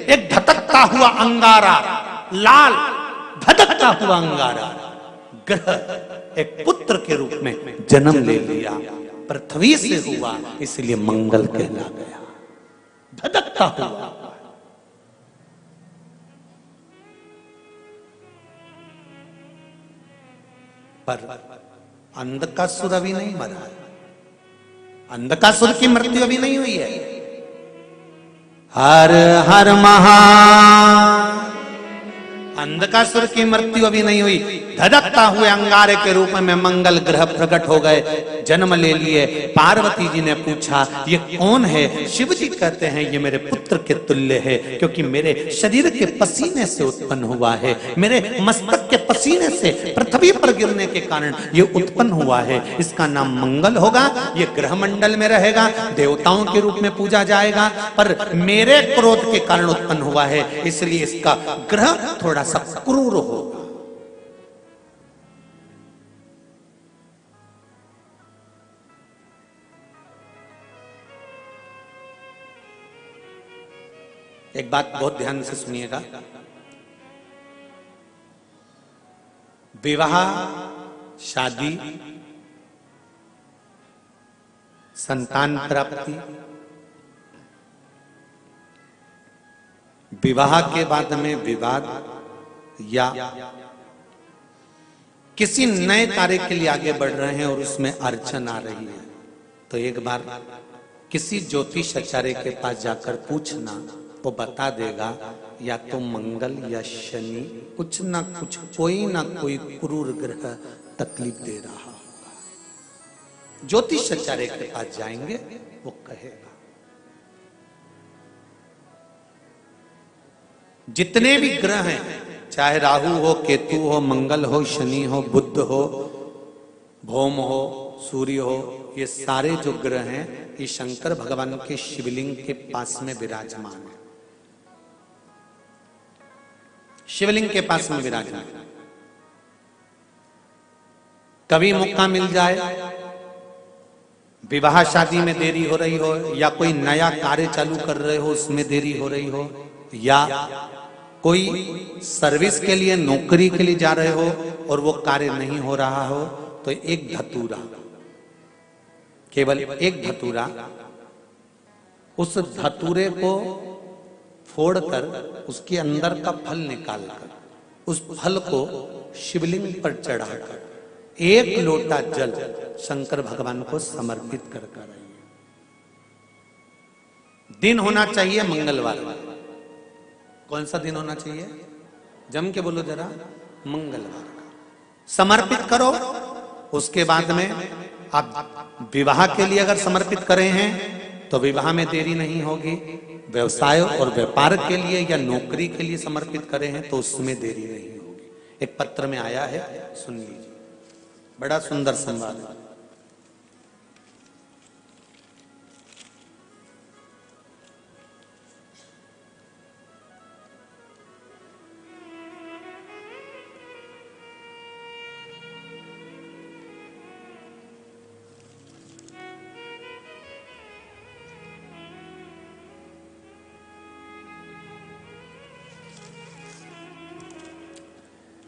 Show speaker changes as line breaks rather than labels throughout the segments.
एक धधकता हुआ अंगारा, लाल धधकता हुआ अंगारा ग्रह एक पुत्र के रूप में जन्म ले लिया। पृथ्वी से हुआ, इसलिए मंगल कहला गया। धधकता हुआ। पर अंधकासुर अभी नहीं मरा है। अंधकासुर की मृत्यु अभी नहीं हुई है। हर हर महा, अंधकासुर की मृत्यु अभी नहीं हुई। धधकता हुए अंगारे के रूप में मंगल ग्रह प्रकट हो गए, जन्म ले लिए। पार्वती जी ने पूछा ये कौन है? शिव जी कहते हैं ये मेरे पुत्र के तुल्य है, क्योंकि मेरे शरीर के पसीने से उत्पन्न हुआ है, मेरे मस्तक के पसीने से पृथ्वी पर गिरने के कारण ये उत्पन्न हुआ है। इसका नाम मंगल होगा, ये ग्रह मंडल में रहेगा, देवताओं के रूप में पूजा जाएगा, पर मेरे क्रोध के कारण उत्पन्न हुआ है, इसलिए इसका ग्रह थोड़ा सा क्रूर होगा। एक बात बहुत ध्यान से सुनिएगा। विवाह, शादी, संतान प्राप्ति, विवाह के बाद में विवाद या किसी नए कार्य के लिए आगे बढ़ रहे हैं और उसमें अड़चन आ रही है, तो एक बार किसी ज्योतिष आचार्य के पास जाकर पूछना, वो बता देगा या तो मंगल या शनि कुछ ना कुछ, कोई ना कोई क्रूर ग्रह तकलीफ दे रहा होगा। ज्योतिष आचार्य के पास जाएंगे, वो कहेगा। जितने भी ग्रह हैं, चाहे राहु हो, केतु हो, मंगल हो, शनि हो, बुध हो, भौम हो, सूर्य हो, ये सारे जो ग्रह हैं ये शंकर भगवान के शिवलिंग के पास में विराजमान है। शिवलिंग के पास में विराजमान। कभी मौका मिल जाए, विवाह शादी में देरी हो रही हो, या कोई नया कार्य चालू कर रहे हो उसमें देरी हो रही हो, या कोई सर्विस के लिए, नौकरी के लिए जा रहे हो और वो कार्य नहीं हो रहा हो, तो एक धतूरा, केवल एक धतूरा, उस धतूरे को फोड़कर उसके अंदर का फल निकालकर उस फल को शिवलिंग पर चढ़ाकर एक लोटा जल शंकर भगवान को समर्पित कर आइए। दिन होना चाहिए मंगलवार। कौन सा दिन होना चाहिए? जम के बोलो जरा, मंगलवार का समर्पित करो। उसके बाद में आप विवाह के लिए अगर समर्पित करें हैं तो विवाह में देरी नहीं होगी। व्यवसाय और व्यापार के लिए या नौकरी के लिए समर्पित करें हैं तो उसमें देरी नहीं होगी। एक पत्र में आया है, सुन लीजिए, बड़ा सुंदर संवाद है।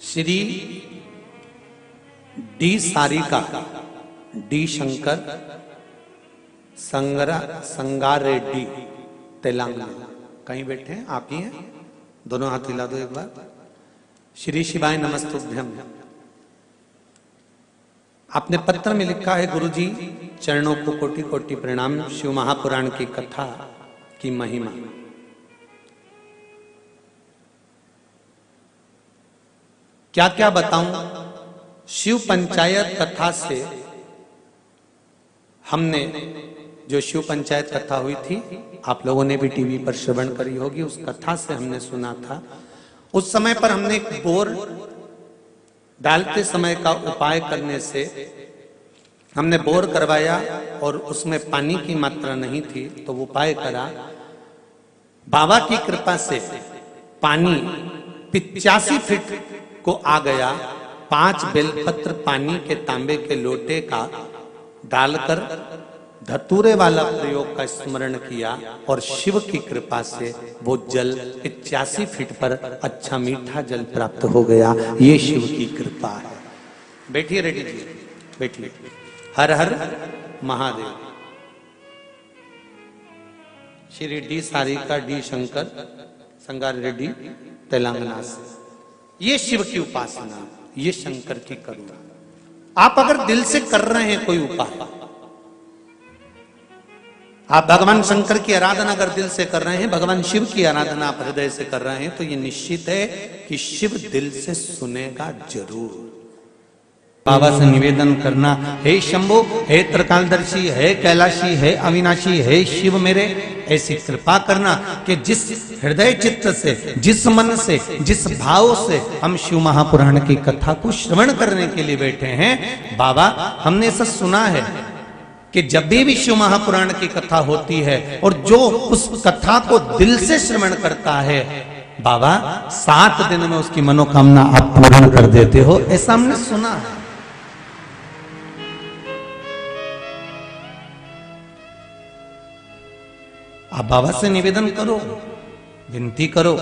Shri D Sarika, D Shankar, संगार Reddy, Telangana. कहीं बैठे हैं? आप ही हैं? दोनों हाथ हिला दो एक बार। श्री शिवाय नमस्तुभ्यम। आपने पत्र में लिखा है, गुरुजी चरणों को कोटि कोटि प्रणाम। शिव महापुराण की कथा की महिमा। क्या क्या बताऊं? शिव पंचायत कथा से हमने, जो शिव पंचायत कथा हुई थी, आप लोगों ने भी टीवी पर श्रवण करी होगी, उस कथा से हमने सुना था। उस समय पर हमने एक बोर डालते समय का उपाय करने से हमने बोर करवाया और उसमें पानी की मात्रा नहीं थी, तो वो उपाय करा। बाबा की कृपा से पानी 85 फीट को आ गया। 5 बेलपत्र पानी के तांबे के लोटे का डालकर धतूरे वाला प्रयोग का स्मरण किया और शिव की कृपा से वो जल 81 फीट पर अच्छा मीठा जल प्राप्त हो गया। ये शिव की कृपा है। बैठिए रेड्डी जी, बैठिए। हर हर महादेव। श्री डी सारिका डी शंकर संगार रेड्डी तेलंगाना से। ये शिव की उपासना, ये शंकर की करुणा। आप अगर दिल से कर रहे हैं कोई उपाय, आप भगवान शंकर की आराधना अगर दिल से कर रहे हैं, भगवान शिव की आराधना आप हृदय से कर रहे हैं, तो ये निश्चित है कि शिव दिल से सुनेगा जरूर। बाबा से निवेदन करना, हे शंभो, हे त्रिकालदर्शी, हे कैलाशी, हे अविनाशी, हे शिव मेरे, ऐसी कृपा करना कि जिस हृदय चित्त से, जिस मन से, जिस भाव से हम शिव महापुराण की कथा को श्रवण करने के लिए बैठे हैं, बाबा हमने ऐसा सुना है कि जब भी शिव महापुराण की कथा होती है और जो उस कथा को दिल से श्रवण करता है, बाबा 7 दिन में उसकी मनोकामना आप पूर्ण कर देते हो, ऐसा हमने सुना है। आप बाबा से निवेदन करो, विनती करो।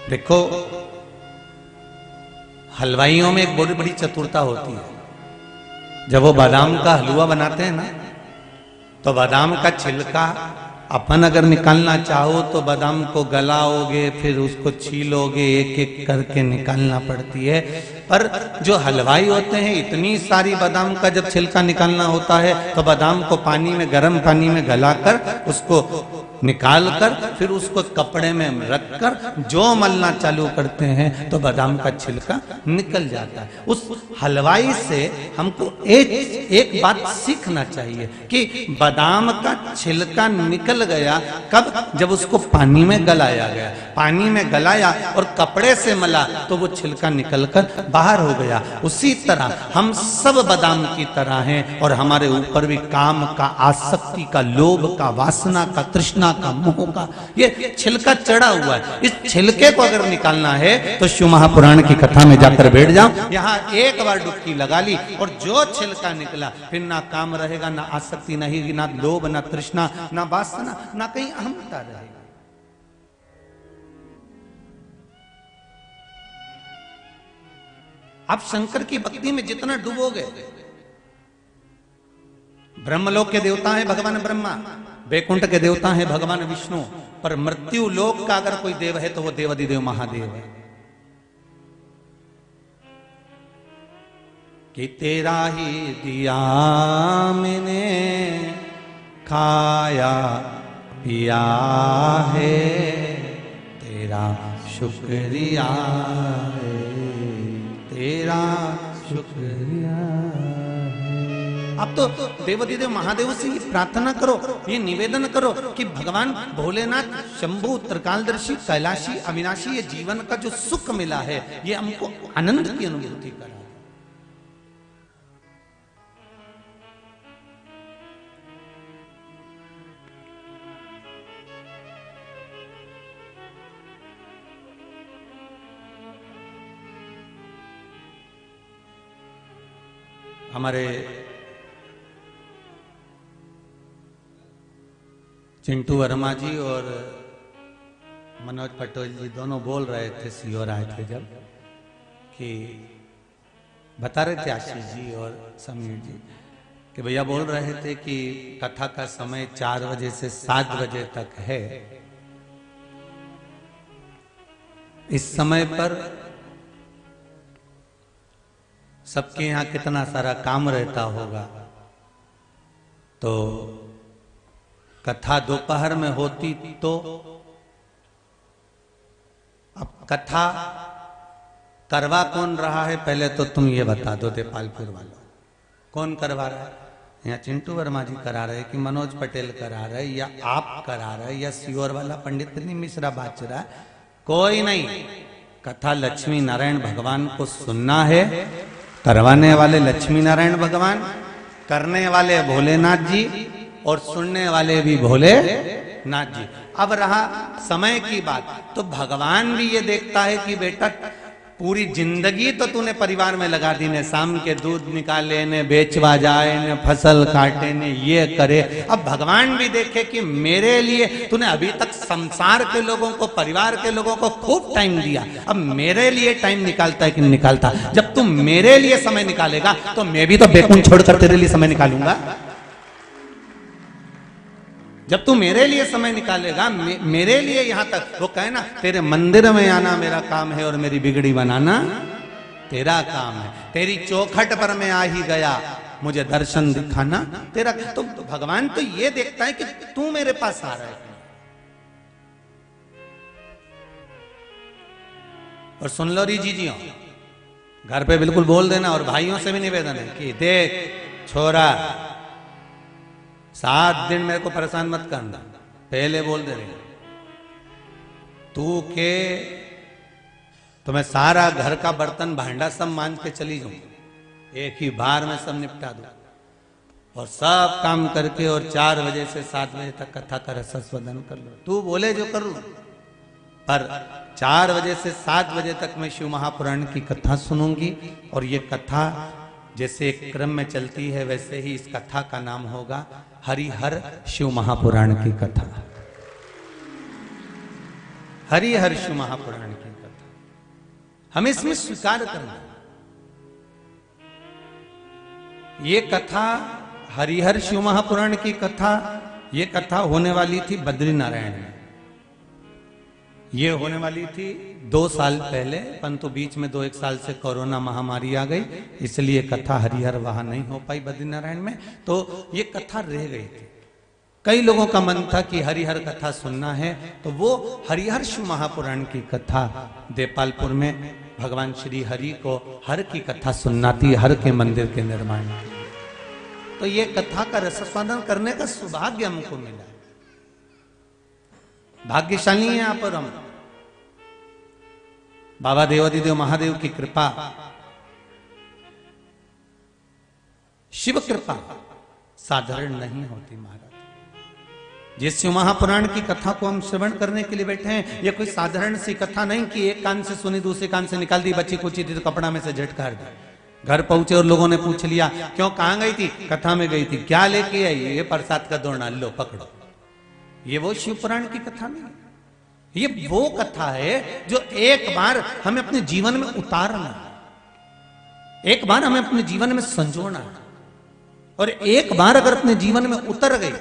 देखो, हलवाइयों में एक बहुत बड़ी चतुरता होती है। जब वो बादाम का हलवा बनाते हैं ना, तो बादाम का छिलका अपन अगर निकालना चाहो तो बादाम को गलाओगे, फिर उसको छीलोगे, एक एक करके निकालना पड़ती है। पर जो हलवाई होते हैं, इतनी सारी बादाम का जब छिलका निकालना होता है तो बादाम को पानी में, गर्म पानी में गलाकर उसको निकाल कर फिर उसको कपड़े में रखकर जो मलना चालू करते हैं तो बादाम का छिलका निकल जाता है। उस हलवाई से हमको एक बात सीखना चाहिए कि बादाम का छिलका निकल गया कब? जब उसको पानी में गलाया गया। पानी में गलाया और कपड़े से मला तो वो छिलका निकलकर बाहर हो गया। उसी तरह हम सब बादाम की तरह हैं और हमारे ऊपर भी काम का, आसक्ति का, लोभ का, वासना का, तृष्णा का, मोह का ये छिलका चढ़ा हुआ है। इस छिलके को अगर निकालना है तो शिव महापुराण की कथा में जाकर बैठ जाओ, यहाँ एक बार डुबकी लगा ली और जो छिलका निकला, फिर ना काम रहेगा, ना आसक्ति रहेगी, ना लोभ, ना तृष्णा, ना वासना, ना कहीं अहंता रहेगी। आप शंकर की भक्ति में जितना डूबोगे, ब्रह्मलोक के देवता है भगवान ब्रह्मा, वैकुंठ के देवता है भगवान विष्णु, पर मृत्यु लोक का अगर कोई देव है तो वो देवाधिदेव महादेव है। कि तेरा ही दिया मैंने खाया पिया है, तेरा शुक्रिया है, तेरा शुक्रिया। अब तो देवाधिदेव महादेव से ये प्रार्थना करो, ये निवेदन करो कि भगवान भोलेनाथ, शंभु, त्रिकालदर्शी, कैलाशी, अविनाशी, ये जीवन का जो सुख मिला है ये हमको आनंद की अनुभूति करा। हमारे चिंटू वर्मा जी और मनोज पटेल जी दोनों बोल रहे थे, सीओर आए थे जब, कि बता रहे थे आशीष जी और समीर जी कि भैया बोल रहे थे कि कथा का समय 4 बजे से 7 बजे तक है। इस समय पर सबके यहाँ कितना सारा काम रहता होगा, तो कथा दोपहर में होती तो अब कथा करवा कौन रहा है पहले तो तुम ये बता दो देपालपुर वालों, कौन करवा रहा है? यहाँ चिंटू वर्मा जी करा रहे कि मनोज पटेल करा रहे या आप करा रहे या सीओर वाला पंडित मिश्रा बाच रहा है? कोई नहीं। कथा लक्ष्मी नारायण भगवान को सुनना है, करवाने वाले लक्ष्मी नारायण भगवान, करने वाले भोलेनाथ जी और सुनने वाले भी भोलेनाथ जी। अब रहा समय की बात, तो भगवान भी ये देखता है कि बेटा पूरी जिंदगी तो तूने परिवार में लगा दी ने, शाम के दूध निकाले ने, बेचवा जाए ने, फसल काटे ने, ये करे। अब भगवान भी देखे कि मेरे लिए तूने अभी तक संसार के लोगों को, परिवार के लोगों को खूब टाइम दिया, अब मेरे लिए टाइम निकालता है कि नहीं निकालता। जब तू मेरे लिए समय निकालेगा तो मैं भी तो बैकुंठ छोड़कर तेरे लिए समय निकालूंगा। जब तू मेरे लिए समय निकालेगा, मेरे लिए यहां तक, वो कहे ना तेरे मंदिर में आना मेरा काम है और मेरी बिगड़ी बनाना तेरा काम है। तेरी चौखट पर मैं आ ही गया, मुझे दर्शन दिखाना तेरा। तो भगवान तो ये देखता है कि तू मेरे पास आ रहा है। और सुन लो री जी, घर पे बिल्कुल बोल देना, और भाइयों से भी निवेदन है कि देख छोरा, 7 दिन मेरे को परेशान मत करना, पहले बोल दे रही तू के तो मैं सारा घर का बर्तन भांडा सब मान के चली जाऊं, एक ही बार में सब निपटा दूं, और सब काम करके और 4 बजे से 7 बजे तक कथा का रसस्वदन कर लो। तू बोले जो करूं, पर 4 बजे से 7 बजे तक मैं शिव महापुराण की कथा सुनूंगी। और ये कथा जैसे एक क्रम में चलती है, वैसे ही इस कथा का नाम होगा हरिहर शिव महापुराण की कथा। हरिहर शिव महापुराण की कथा हमें इसमें स्वीकार करना। ये कथा हरिहर शिव महापुराण की कथा, ये कथा होने वाली थी बद्रीनारायण में। ये होने वाली थी 2 साल पहले, परंतु बीच में 2-1 साल से कोरोना महामारी आ गई, इसलिए कथा हरिहर वहां नहीं हो पाई बद्रीनारायण में, तो ये कथा रह गई थी। कई लोगों का मन था कि हरिहर कथा सुनना है, तो वो हरिहर शिव महापुराण की कथा देपालपुर में भगवान श्री हरि को हर की कथा सुनना थी, हर के मंदिर के निर्माण की। तो ये कथा का रसस्वादन करने का सौभाग्य हमको मिला। भाग्यशाली हैं आप और हम। बाबा देवादिदेव महादेव की कृपा, शिव कृपा साधारण नहीं होती महाराज। जिस शिव महापुराण की कथा को हम श्रवण करने के लिए बैठे हैं, ये कोई साधारण सी कथा नहीं कि एक कान से सुनी दूसरे कान से निकाल दी, बच्ची कुची थी तो कपड़ा में से झटकार दी। घर पहुंचे और लोगों ने पूछ लिया क्यों, कहां गई थी? कथा में गई थी। क्या लेके आई? ये प्रसाद का दोना, लो पकड़ो। ये वो शिव पुराण की कथा नहीं, ये वो कथा है जो एक बार हमें अपने जीवन में उतारना, एक बार हमें अपने जीवन में संजोना, और एक बार अगर अपने जीवन में उतर गई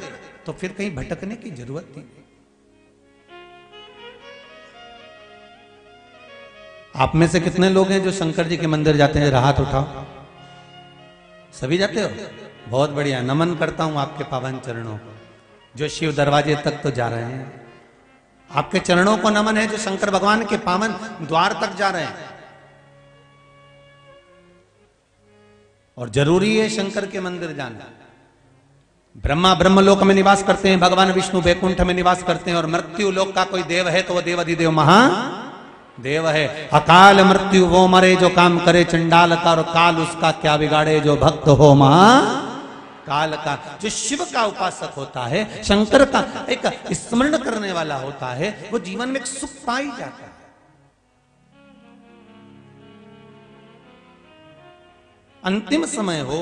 तो फिर कहीं भटकने की जरूरत नहीं। आप में से कितने लोग हैं जो शंकर जी के मंदिर जाते हैं? हाथ उठाओ। सभी जाते हो? बहुत बढ़िया, नमन करता हूं आपके पावन चरणों को, जो शिव दरवाजे तक तो जा रहे हैं। आपके चरणों को नमन है जो शंकर भगवान के पावन द्वार तक जा रहे हैं। और जरूरी है शंकर के मंदिर जाना। ब्रह्मा ब्रह्मलोक में निवास करते हैं, भगवान विष्णु बैकुंठ में निवास करते हैं, और मृत्यु लोक का कोई देव है तो वह देवाधिदेव महादेव है। अकाल मृत्यु वो मरे जो काम करे चंडाल का, और काल उसका क्या बिगाड़े जो भक्त हो काल का। जो शिव का उपासक होता है, शंकर का एक स्मरण करने वाला होता है, वो जीवन में एक सुख पाई जाता है। अंतिम समय हो,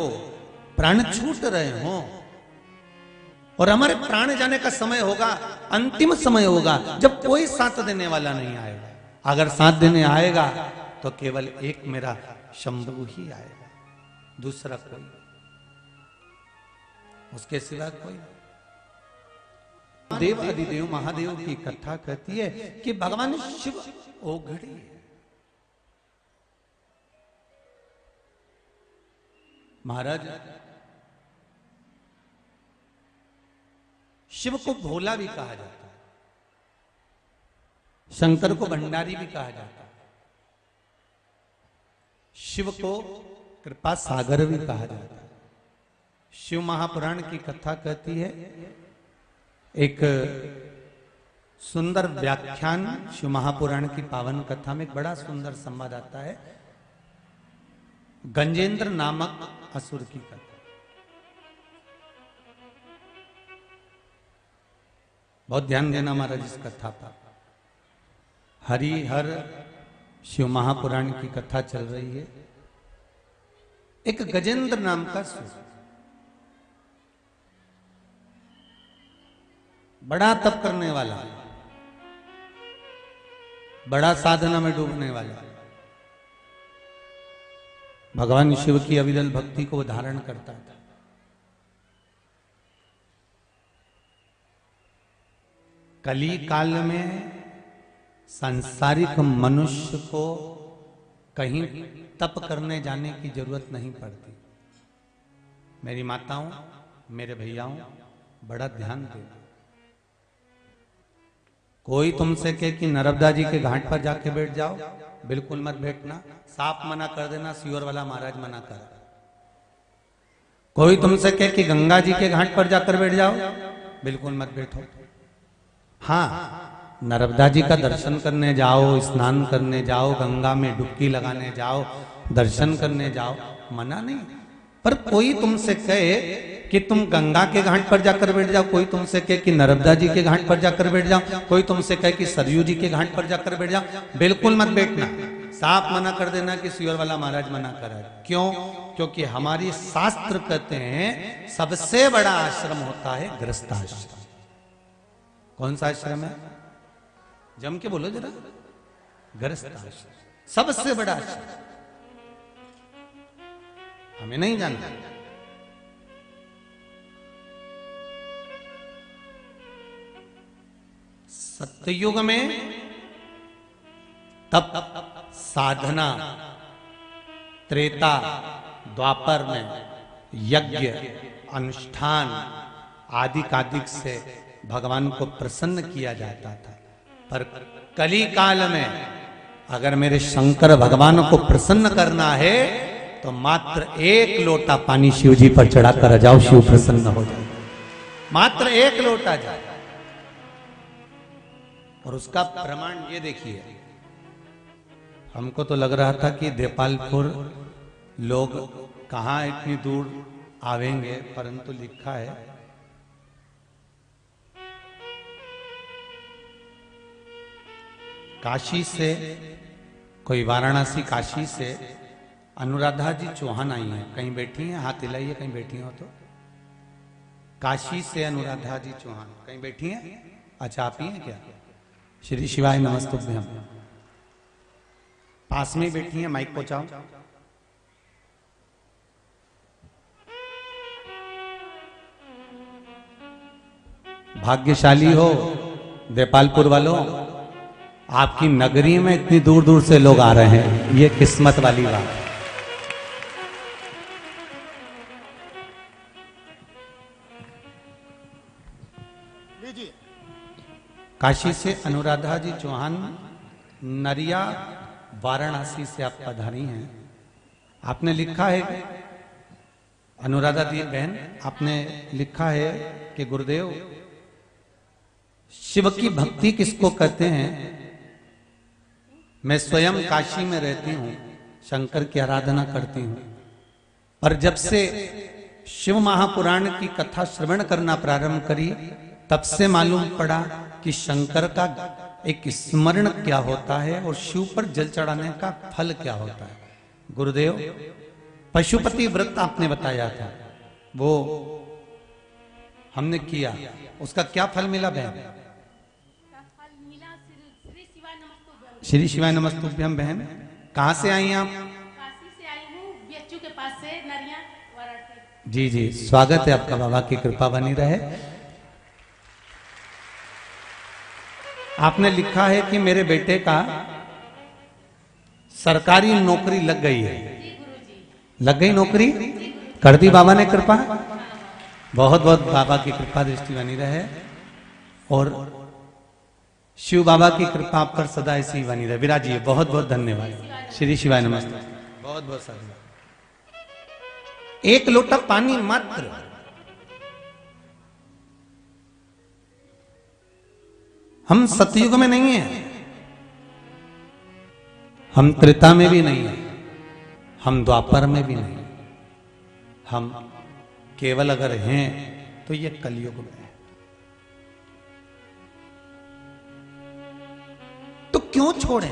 प्राण छूट रहे हो, और हमारे प्राण जाने का समय होगा, अंतिम समय होगा जब कोई साथ देने वाला नहीं आएगा। अगर साथ देने आएगा तो केवल एक मेरा शंभु ही आएगा, दूसरा कोई, उसके सिवा कोई। देव अधिदेव महादेव की कथा कहती है कि भगवान शिव ओघड़ी है। महाराज, शिव को भोला भी कहा जाता है, शंकर को भंडारी भी कहा जाता है, शिव को कृपा सागर भी कहा जाता है। शिव महापुराण की कथा कहती है, एक सुंदर व्याख्यान शिव महापुराण की पावन कथा में एक बड़ा सुंदर संवाद आता है। गंजेंद्र नामक असुर की कथा। बहुत ध्यान देना महाराज इस कथा पर। हरिहर शिव महापुराण की कथा चल रही है। एक गजेंद्र नाम का सुर बड़ा तप करने वाला, बड़ा साधना में डूबने वाला, भगवान शिव की अविरल भक्ति को धारण करता था। कली काल में सांसारिक मनुष्य को कहीं तप करने जाने की जरूरत नहीं पड़ती। मेरी माताओं, मेरे भैयाओं, बड़ा ध्यान देना। कोई तुमसे कहे कि नर्मदा जी के घाट पर जाके बैठ जाओ, बिल्कुल मत बैठना। साफ मना कर देना, सियोर वाला महाराज मना कर। कोई तुमसे कहे कि गंगा जी के घाट पर जाकर बैठ जाओ, बिल्कुल मत बैठो। हाँ, नर्मदा जी का दर्शन करने जाओ, स्नान करने जाओ, गंगा में डुबकी लगाने जाओ, दर्शन करने जाओ, मना नहीं। पर कोई तुमसे कहे कि तुम गंगा के घाट पर जाकर बैठ जाओ, कोई तुमसे कहे कि नर्मदा जी के घाट पर जाकर बैठ जाओ, कोई तुमसे कहे कि सरयू जी के घाट पर जाकर बैठ जाओ, बिल्कुल मत बैठना। साफ मना कर देना कि सियोर वाला महाराज मना करा। क्यों? क्योंकि हमारी शास्त्र कहते हैं सबसे बड़ा आश्रम होता है गृहस्थाश्रम। कौन सा आश्रम है? जम के बोलो जरा। गृहस्थाश्रम सबसे बड़ा आश्रम। हमें नहीं जानना। सत्ययुग में तप साधना, त्रेता द्वापर में यज्ञ अनुष्ठान आदि कादिक से भगवान को प्रसन्न किया जाता था। पर कली काल में अगर मेरे शंकर भगवान को प्रसन्न करना है तो मात्र एक लोटा पानी शिव जी पर चढ़ाकर जाओ, शिव प्रसन्न हो जाए। मात्र एक लोटा जाए। और उसका प्रमाण ये देखिए, हमको तो लग रहा था कि देपालपुर लोग कहां इतनी दूर आवेंगे, परंतु लिखा है काशी से, कोई वाराणसी काशी से अनुराधा जी चौहान आई हैं। कहीं बैठी हैं? हाथ हिलाइए कहीं बैठी हो तो। काशी से अनुराधा जी चौहान कहीं बैठी हैं? अच्छा, आप ही हैं क्या? श्री शिवाय नमस्तुभ्यम। पास में बैठी हैं, माइक पहुंचाओ। भाग्यशाली हो देपालपुर वालों, आपकी नगरी में इतनी दूर दूर से लोग आ रहे हैं, ये किस्मत वाली बात है। काशी से अनुराधा जी चौहान, नरिया वाराणसी से आप पधारी हैं। आपने लिखा है, अनुराधा दी बहन, आपने लिखा है कि गुरुदेव शिव की भक्ति किसको कहते हैं? मैं स्वयं काशी में रहती हूं, शंकर की आराधना करती हूं, पर जब से शिव महापुराण की कथा श्रवण करना प्रारंभ करी तब से मालूम पड़ा कि शंकर का एक स्मरण क्या होता है और शिव पर जल चढ़ाने का फल क्या होता है। गुरुदेव, पशुपति व्रत आपने बताया था, वो हमने किया, उसका क्या फल मिला बहन? श्री शिवाय नमस्तुभ्यम। बहन कहाँ से आई आप?
काशी से आई हूँ, बीएचयू के पास से, नरिया वाराणसी।
जी जी, स्वागत है आपका, बाबा की कृपा बनी रहे। आपने लिखा है कि मेरे बेटे का सरकारी नौकरी लग गई है। लग गई नौकरी? कर दी बाबा ने कृपा? बहुत बहुत बाबा की कृपा दृष्टि बनी रहे और शिव बाबा की कृपा आप पर सदा ऐसी ही बनी रहे। विराजिए, बहुत बहुत धन्यवाद। श्री शिवाय नमस्ते। बहुत बहुत साधुवाद। एक लोटा पानी मात्र। हम सतयुग में नहीं है, हम त्रेता में भी नहीं है, हम द्वापर में भी नहीं, हम केवल अगर हैं तो ये कलयुग में है। तो क्यों छोड़े?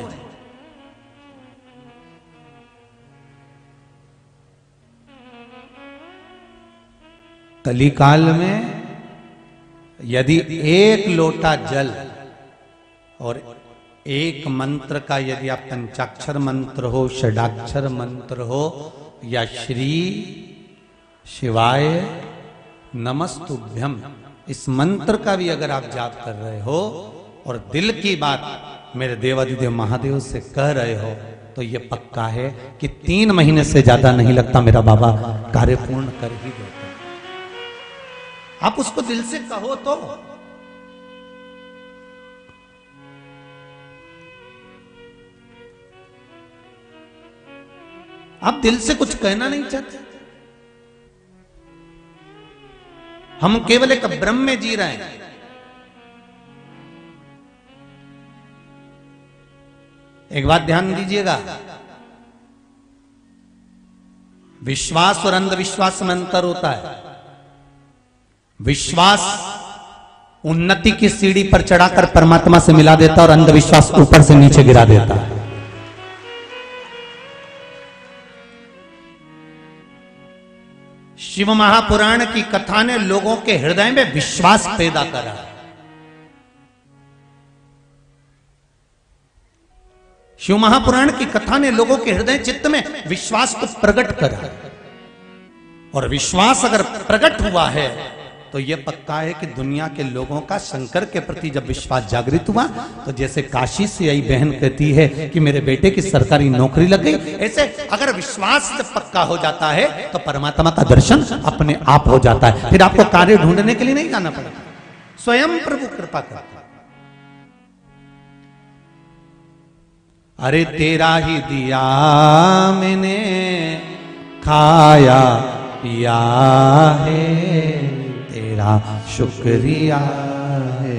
कलिकाल में यदि एक लोटा जल और एक मंत्र का, यदि आप पंचाक्षर मंत्र हो, षडाक्षर मंत्र हो, या श्री शिवाय नमस्तुभ्यम, इस मंत्र का भी अगर आप जाप कर रहे हो और दिल की बात मेरे देवाधिदेव महादेव से कह रहे हो, तो ये पक्का है कि 3 महीने से ज्यादा नहीं लगता, मेरा बाबा कार्य पूर्ण कर ही देते। आप उसको दिल से कहो तो। आप दिल से कुछ कहना नहीं चाहते। हम केवल एक भ्रम में जी रहे हैं। एक बात ध्यान दीजिएगा, विश्वास और अंधविश्वास में अंतर होता है। विश्वास उन्नति की सीढ़ी पर चढ़ाकर परमात्मा से मिला देता है और अंधविश्वास ऊपर से नीचे गिरा देता है। शिव महापुराण की कथा ने लोगों के हृदय में विश्वास पैदा करा। शिव महापुराण की कथा ने लोगों के हृदय चित्त में विश्वास को प्रकट करा, और विश्वास अगर प्रकट हुआ है तो यह पक्का है कि दुनिया के लोगों का शंकर के प्रति जब विश्वास जागृत हुआ, तो जैसे काशी से आई बहन कहती है कि मेरे बेटे की सरकारी नौकरी लग गई, ऐसे अगर विश्वास जब पक्का हो जाता है तो परमात्मा का दर्शन अपने आप हो जाता है। फिर आपको कार्य ढूंढने के लिए नहीं जाना पड़ेगा, स्वयं प्रभु कृपा करता है। अरे तेरा ही दिया मैंने खाया पिया है, तेरा शुक्रिया है,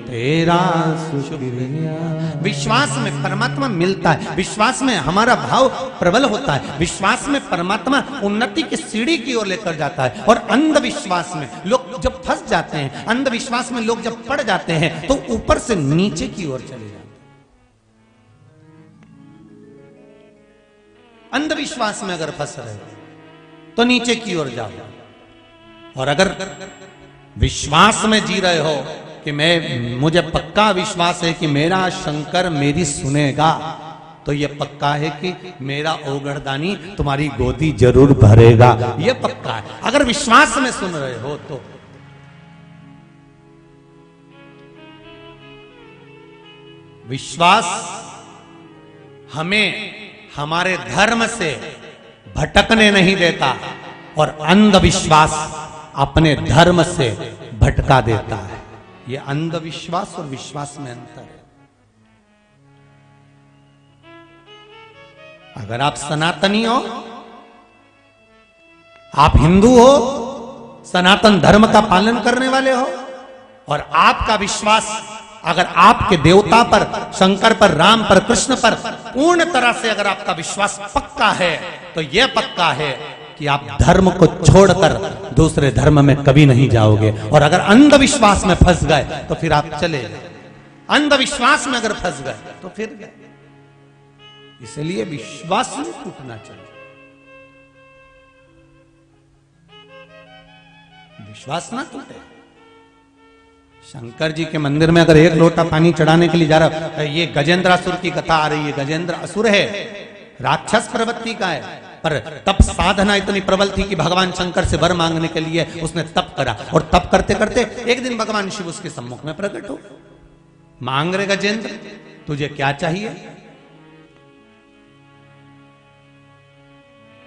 तेरा शुक्रिया। विश्वास में परमात्मा मिलता है, विश्वास में हमारा भाव प्रबल होता है, विश्वास में परमात्मा उन्नति की सीढ़ी की ओर लेकर जाता है। और अंधविश्वास में लोग जब फंस जाते हैं, अंधविश्वास में लोग जब पड़ जाते हैं, तो ऊपर से नीचे की ओर चले जाते हैं। अंधविश्वास में अगर फंस रहे तो नीचे की ओर जाओ, और अगर विश्वास में जी रहे हो कि मुझे पक्का विश्वास है कि मेरा शंकर मेरी सुनेगा, तो यह पक्का है कि मेरा ओगढ़दानी तुम्हारी गोदी जरूर भरेगा, यह पक्का है। अगर विश्वास में सुन रहे हो तो विश्वास हमें हमारे धर्म से भटकने नहीं देता, और अंधविश्वास अपने धर्म से भटका देता है। यह अंधविश्वास और विश्वास में अंतर है। अगर आप सनातनी हो, आप हिंदू हो, सनातन धर्म का पालन करने वाले हो, और आपका विश्वास अगर आपके देवता पर, शंकर पर, राम पर, कृष्ण पर पूर्ण तरह से अगर आपका विश्वास पक्का है, तो यह पक्का है कि आप धर्म को छोड़कर दूसरे धर्म में कभी नहीं जाओगे। और अगर अंधविश्वास में फंस गए तो फिर आप चले गए, अंधविश्वास में अगर फंस गए तो फिर गए। इसलिए विश्वास नहीं टूटना चाहिए, विश्वास ना टूटे। शंकर जी के मंदिर में अगर एक लोटा पानी चढ़ाने के लिए जा रहा, ये गजेंद्रासुर की कथा आ रही है। गजेंद्र असुर है, राक्षस प्रवृत्ति का है, पर तप साधना इतनी प्रबल थी कि भगवान शंकर से वर मांगने के लिए उसने तप करा, और तप करते करते एक दिन भगवान शिव उसके सम्मुख में प्रकट हो। मांग रे गजेंद्र, तुझे क्या चाहिए,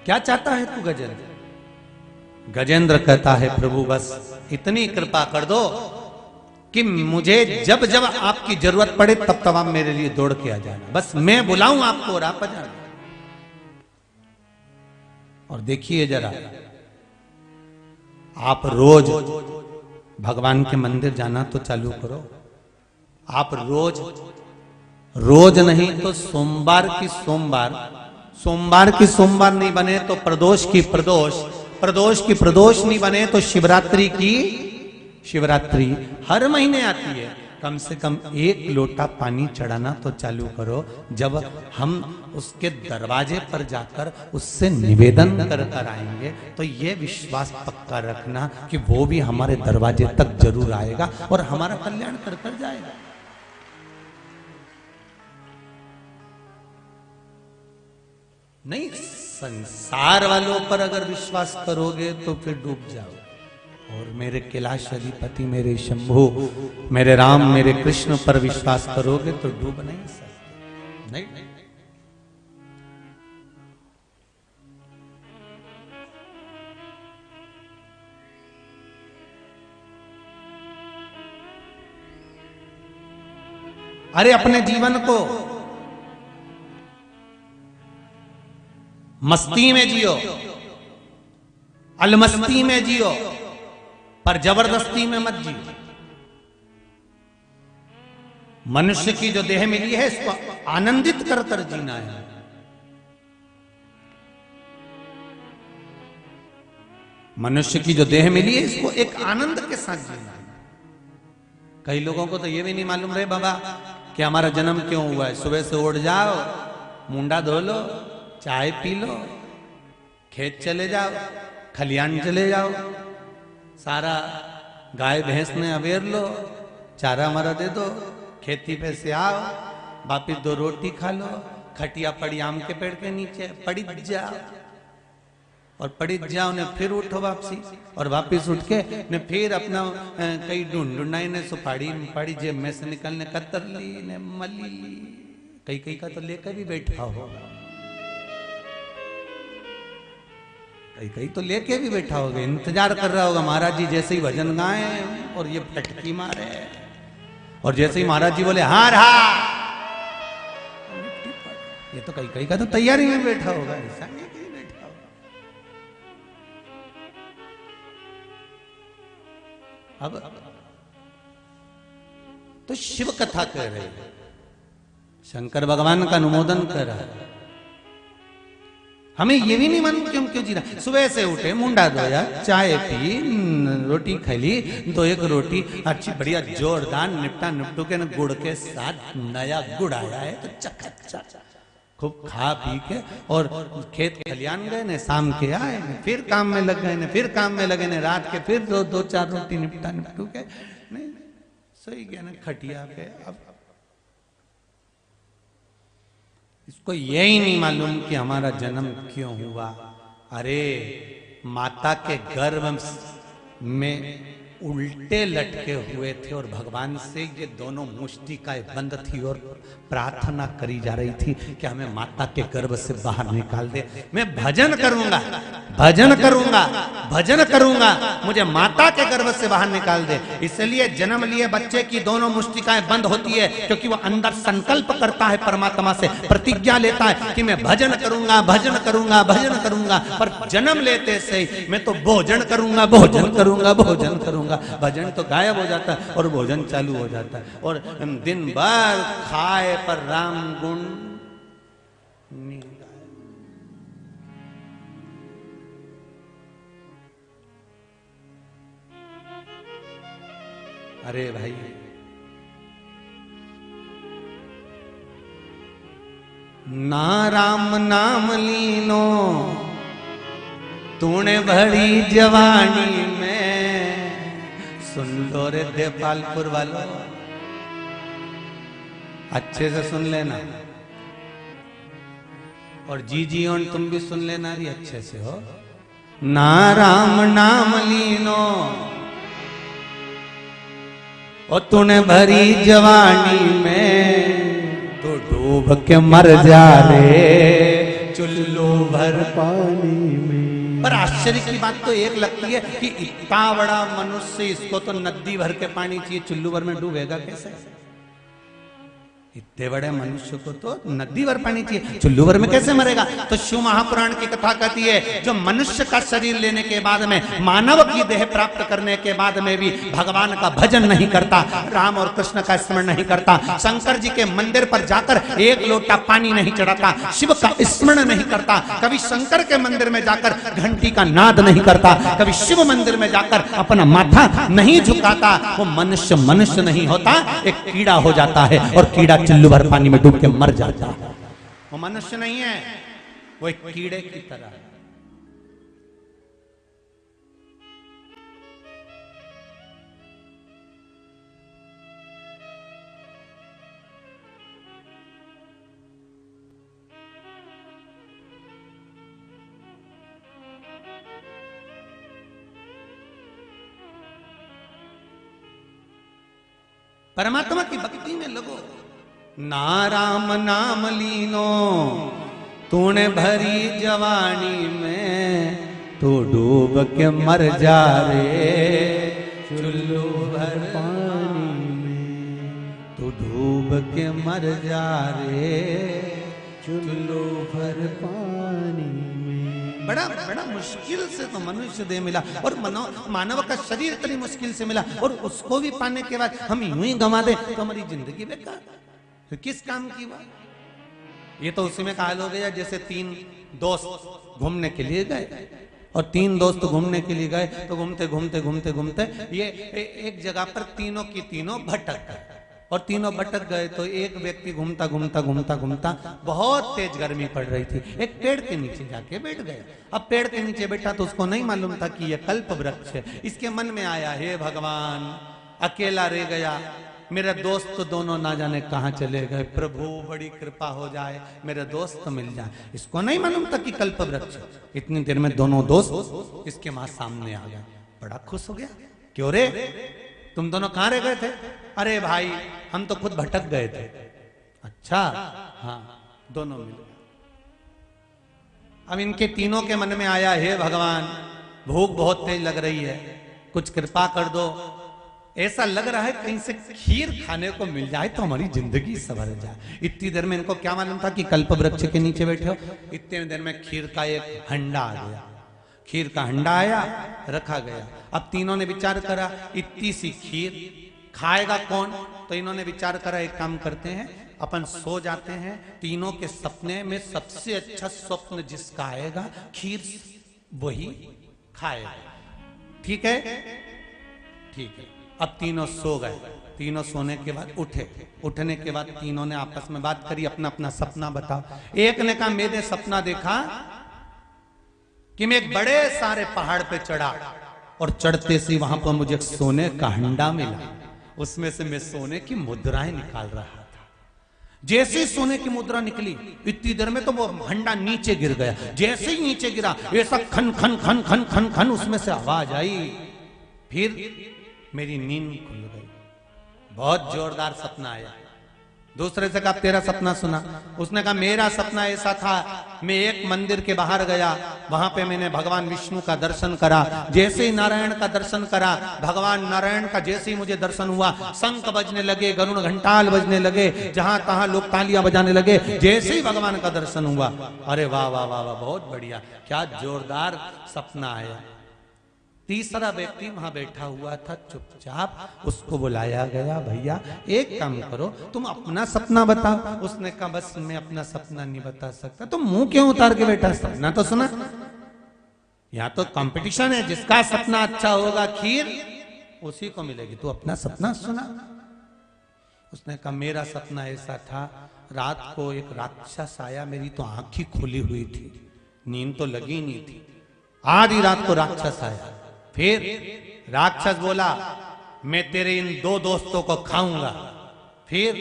क्या चाहता है तू गजेंद्र? गजेंद्र कहता है प्रभु बस इतनी कृपा कर दो कि मुझे जब जब आपकी जरूरत पड़े तब तब आप मेरे लिए दौड़ के आ जाना, बस मैं बुलाऊं आपको और आप आ जाना। और देखिए जरा, आप रोज भगवान के मंदिर जाना तो चालू करो। आप रोज नहीं तो सोमवार की सोमवार नहीं बने तो प्रदोष की प्रदोष नहीं बने तो शिवरात्रि की शिवरात्रि हर महीने आती है। कम से कम एक लोटा पानी चढ़ाना तो चालू करो। जब हम उसके दरवाजे पर जाकर उससे निवेदन कर कर आएंगे तो ये विश्वास पक्का रखना कि वो भी हमारे दरवाजे तक जरूर आएगा और हमारा कल्याण कर कर जाएगा। नहीं, संसार वालों पर अगर विश्वास करोगे तो फिर डूब जाओ। और मेरे कैलाश अधिपति, मेरे शंभु, मेरे राम, मेरे कृष्ण पर विश्वास करोगे तो डूब नहीं सकते। नहीं, नहीं। अरे अपने जीवन को मस्ती में जियो, अलमस्ती में जियो, पर जबरदस्ती में मत जियो। मनुष्य की जो देह मिली है इसको आनंदित कर कर जीना है। मनुष्य की जो देह मिली है इसको एक आनंद के साथ जीना है। कई लोगों को तो ये भी नहीं मालूम रहे बाबा कि हमारा जन्म क्यों हुआ है। सुबह से उठ जाओ, मुंडा धो लो, चाय पी लो, खेत चले जाओ, खलियान चले जाओ, सारा गाय भैंस में अवेर लो, चारा मरा दे दो, खेती पे से आओ, वापिस 2 रोटी खा लो, खटिया पड़ी आम के पेड़ के नीचे पड़ी जाओ और पड़ी जाओ ने फिर उठो वापसी और वापिस उठ के ने फिर अपना कई ढूंढाई ने सुपाड़ी पड़ी जेब में से निकलने कतर ली ने मली ली। कई का तो लेकर भी बैठा हो, कई तो लेके भी बैठा होगा, इंतजार कर रहा होगा महाराज जी जैसे ही भजन गाए और ये पटकी मारे और जैसे ही महाराज जी बोले हार हार, ये तो कई का तो तैयारी में बैठा होगा, ऐसा नहीं कहीं बैठा होगा। अब तो शिव कथा कह रहे हैं, शंकर भगवान का अनुमोदन कर रहा है। हमें ये भी नहीं मालूम कि हम क्यों जी रहा। सुबह से उठे, मुंडा धोया, चाय पी, रोटी खैली, 2-1 रोटी अच्छी बढ़िया जोरदार निपटा निपटू के न गुड़ के साथ नया गुड़ आया है तो चकाचक खूब खा पी के और खेत खलियान गए ने, शाम के आए ने, फिर काम में लग गए ने, फिर काम में लगे ने, रात के फिर 2-4 रोटी निपटा निपटू के नहीं सही गया ना खटिया पे। अब इसको यही नहीं मालूम कि हमारा जन्म क्यों हुआ। अरे माता के गर्भ में उल्टे लटके हुए थे और भगवान से ये दोनों मुष्टिकाएं बंद थी और प्रार्थना करी जा रही थी कि हमें माता के गर्भ से बाहर निकाल दे। मैं भजन करूंगा, भजन करूंगा, भजन करूंगा, मुझे माता के गर्भ से बाहर निकाल दे। इसलिए जन्म लिए बच्चे की दोनों मुष्टिकाएं बंद होती है क्योंकि वो अंदर संकल्प करता है, परमात्मा से प्रतिज्ञा लेता है कि मैं भजन करूंगा, भजन करूंगा, भजन करूंगा। पर जन्म लेते से ही मैं तो भोजन करूंगा, भोजन करूंगा, भोजन करूंगा, भजन तो गायब हो जाता है और भोजन चालू हो जाता है और दिन भर खाए पर राम गुण नहीं गाए। अरे भाई ना राम नाम लीनो तूने भरी जवानी में। सुन लो रे देपालपुर वालों, अच्छे से सुन लेना और जी और तुम भी सुन लेना री अच्छे से हो। ना राम नाम लीनो और तूने भरी जवानी में, तो डूब के मर जा रे चुल्लू भर पानी में। पर आश्चर्य की बात तो एक लगती है कि इतना बड़ा मनुष्य, इसको तो नदी भर के पानी चाहिए, चुल्लू भर में डूबेगा कैसे? इतने बड़े मनुष्य को तो नदी भर पानी चाहिए, चुल्लू भर में कैसे मरेगा? तो शिव महापुराण की कथा कहती है जो मनुष्य का शरीर लेने के बाद में, मानव की देह प्राप्त करने के बाद में भी भगवान का भजन नहीं करता, राम और कृष्ण का स्मरण नहीं करता, शंकर जी के मंदिर पर जाकर एक लोटा पानी नहीं चढ़ाता, शिव का स्मरण नहीं करता, कभी शंकर के मंदिर में जाकर घंटी का नाद नहीं करता, कभी शिव मंदिर में जाकर अपना माथा नहीं झुकाता, वो मनुष्य मनुष्य नहीं होता, एक कीड़ा हो जाता है और कीड़ा चुल्लू भर पानी में डूब के मर जाता है। वो मनुष्य नहीं है, वो एक कीड़े की तरह है। परमात्मा की भक्ति में लगो। ना राम नाम लीनो तूने भरी जवानी में, तू डूब के मर जा रे चुल्लू भर पानी में, तू डूब के मर जा रे चुल्लू भर पानी में। बड़ा बड़ा मुश्किल से तो मनुष्य देह मिला, और मानव का शरीर इतनी मुश्किल से मिला, और उसको भी पाने के बाद हम यूं ही गंवा दे तो हमारी जिंदगी बेकार, फिर किस काम की बात? ये तो उसी में कहा हो गया जैसे तीन दोस्त घूमने के लिए गए, और तीन दोस्त घूमने के लिए गए तो घूमते घूमते घूमते घूमते ये एक जगह पर तीनों की तीनों भटक गए, और तीनों भटक गए तो एक व्यक्ति घूमता घूमता घूमता घूमता बहुत तेज गर्मी पड़ रही थी, एक पेड़ के नीचे जाके बैठ गया। अब पेड़ के नीचे बैठा तो उसको नहीं मालूम था कि यह कल्प वृक्ष है। इसके मन में आया, हे भगवान अकेला रह गया, मेरे दोस्त तो दोनों ना जाने कहाँ चले गए, प्रभु बड़ी कृपा हो जाए मेरे दोस्त तो मिल जाए। इसको नहीं मालूम था कि कल्प वृक्ष। इतनी देर में दोनों दोस्त इसके मां सामने आ गए, बड़ा खुश हो गया, क्यों रे तुम दोनों कहाँ रह गए थे? अरे भाई हम तो खुद भटक गए थे। अच्छा हाँ, दोनों मिल गए। अब इनके तीनों के मन में आया, हे भगवान भूख बहुत तेज लग रही है, कुछ कृपा कर दो, ऐसा लग रहा है कहीं से खीर खाने को मिल जाए तो हमारी जिंदगी संवर जाए। इतनी देर में इनको क्या मालूम था कि कल्प वृक्ष के नीचे बैठे हो। इतने देर में खीर का एक हंडा आ गया, खीर का हंडा आया, रखा गया। अब तीनों ने विचार करा इतनी सी खीर खाएगा कौन? तो इन्होंने विचार करा एक काम करते हैं, अपन सो जाते हैं, तीनों के सपने में सबसे अच्छा स्वप्न जिसका आएगा खीर वही खाएगा। ठीक है? ठीक है। अब तीनों सो गए। तीनों सोने के बाद उठे, उठने के बाद तीनों ने आपस में बात करी, अपना अपना सपना बताओ। एक ने कहा मैंने सपना देखा कि मैं एक बड़े सारे पहाड़ पे चढ़ा, और चढ़ते से वहां पर मुझे एक सोने का हंडा मिला, उसमें से मैं सोने की मुद्राएं निकाल रहा था। जैसे ही सोने की मुद्रा निकली, इतनी देर में तो वो हंडा नीचे गिर गया। जैसे ही नीचे गिरा, ऐसा खन खन खन खन खन खन उसमें से आवाज आई। फिर मेरी नींद खुल गई, बहुत जोरदार सपना आया। दूसरे से कहा तेरा सपना सुना। उसने कहा मेरा सपना ऐसा था, मैं एक मंदिर के बाहर गया, वहां पे मैंने भगवान विष्णु का दर्शन करा। जैसे ही नारायण का दर्शन करा, भगवान नारायण का जैसे ही मुझे दर्शन हुआ, शंख बजने लगे, गरुड़ घंटाल बजने लगे, जहां तहां लोग तालियां बजाने लगे। जैसे ही भगवान का दर्शन हुआ, अरे वाह वाह वाह वाह, बहुत बढ़िया, क्या जोरदार सपना आया। तीसरा व्यक्ति वहां बैठा हुआ था चुपचाप, उसको बुलाया गया, भैया एक काम करो तुम अपना सपना बताओ। उसने कहा बस मैं अपना सपना नहीं बता सकता। तुम मुंह क्यों उतार के बैठा? सपना तो सुना। यहाँ तो कंपटीशन है, जिसका सपना अच्छा होगा खीर उसी को मिलेगी, तू अपना सपना सुना। उसने कहा मेरा सपना ऐसा था, रात को एक राक्षस आया, मेरी तो आंख ही खुली हुई थी, नींद तो लगी नहीं थी। आधी रात को राक्षस आया, फिर राक्षस बोला मैं तेरे इन दो दोस्तों को खाऊंगा। फिर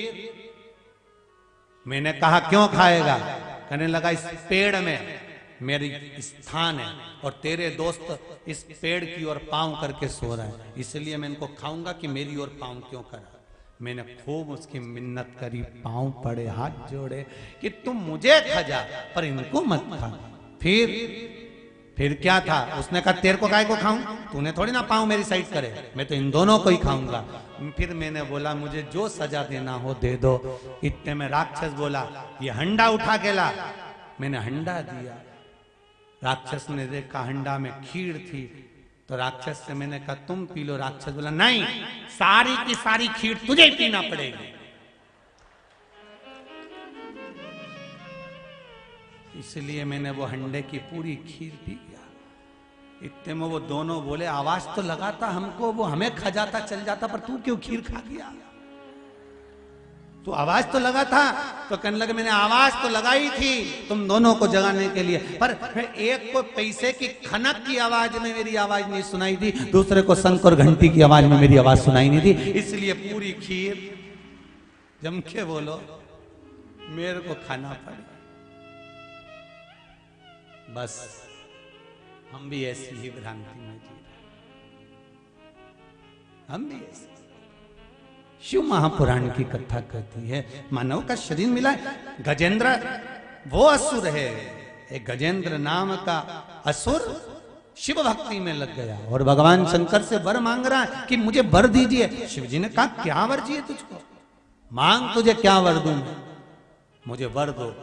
मैंने कहा क्यों खाएगा? कहने लगा इस पेड़ में मेरी स्थान है, और तेरे दोस्त इस पेड़ की ओर पांव करके सो रहे हैं, इसलिए मैं इनको खाऊंगा कि मेरी ओर पांव क्यों करा। मैंने खूब उसकी मिन्नत करी, पांव पड़े, हाथ जोड़े कि तुम मुझे खा जा पर इनको मत खा। फिर क्या था? उसने कहा तेरे को काय को खाऊं? तूने थोड़ी ना पाऊं मेरी साइड करे, मैं तो इन दोनों को ही खाऊंगा। फिर मैंने बोला मुझे जो सजा देना हो दे दो। इतने में राक्षस बोला ये हंडा उठा के ला। मैंने हंडा दिया, राक्षस ने देखा हंडा में खीर थी, तो राक्षस से मैंने कहा तुम पी लो। राक्षस बोला नहीं, सारी की सारी खीर तुझे ही पीना पड़ेगी। इसलिए मैंने वो हंडे की पूरी खीर पी गया। इतने में वो दोनों बोले आवाज तो लगाता हमको, वो हमें खा जाता चल जाता, पर तू क्यों खीर खा गया? तो आवाज तो लगा था। तो कहने लगे मैंने आवाज तो लगाई थी तुम दोनों को जगाने के लिए, पर एक को पैसे की खनक की आवाज में मेरी आवाज नहीं सुनाई दी, दूसरे को शंख और घंटी की आवाज में मेरी आवाज सुनाई नहीं दी। इसलिए पूरी खीर जम के बोलो मेरे को खाना पड़ी। बस हम भी ऐसी ही भ्रांति में जी रहे, हम भी ऐसे। शिव महापुराण की कथा कहती है मानव का शरीर मिला है। गजेंद्र वो असुर है, एक गजेंद्र नाम का असुर शिव भक्ति में लग गया और भगवान शंकर से वर मांग रहा है कि मुझे वर दीजिए। शिव जी ने कहा क्या वर चाहिए तुझको, मांग तुझे क्या वर दूं, मुझे वर दो।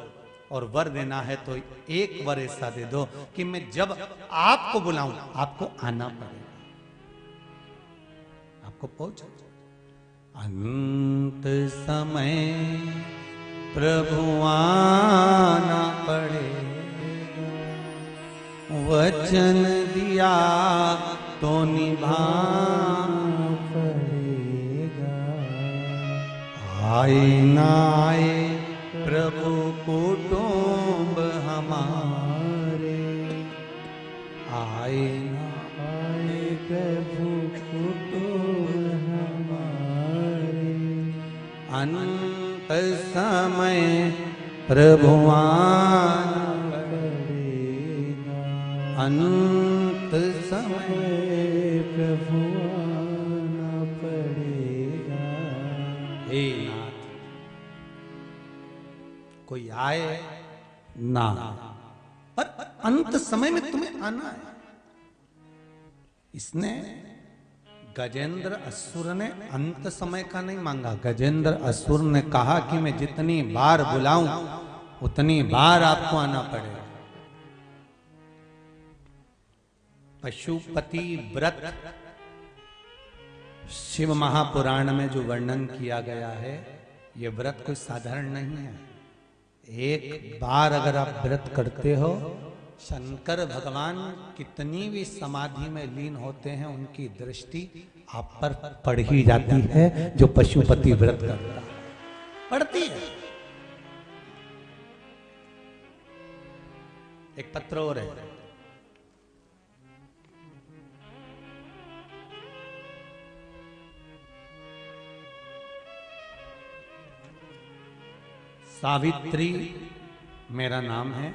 और वर देना है तो एक वर ऐसा दे दो कि मैं जब आपको बुलाऊं आपको आना पड़ेगा, आपको पहुंच। अंत समय प्रभु आना पड़ेगा, वचन दिया तो निभाना पड़ेगा। आए ना आए प्रभु कुटुंब हमारे, आए ना आए प्रभु कुटुंब हमारे। अंत समय प्रभु आना पड़ेगा, अंत समय प्रभु आना पड़ेगा। हे नाथ कोई आए ना, पर अंत समय में तुम्हें आना है। इसने गजेंद्र असुर ने अंत समय का नहीं मांगा, गजेंद्र असुर ने कहा कि मैं जितनी बार बुलाऊं उतनी बार आपको आना पड़ेगा। पशुपति व्रत शिव महापुराण में जो वर्णन किया गया है, यह व्रत कोई साधारण नहीं है। एक बार अगर आप व्रत करते हो, शंकर भगवान कितनी भी समाधि में लीन होते हैं उनकी दृष्टि आप पर पड़ ही जाती है। जो पशुपति व्रत करता है पड़ती है। एक पत्र और है, सावित्री मेरा नाम है,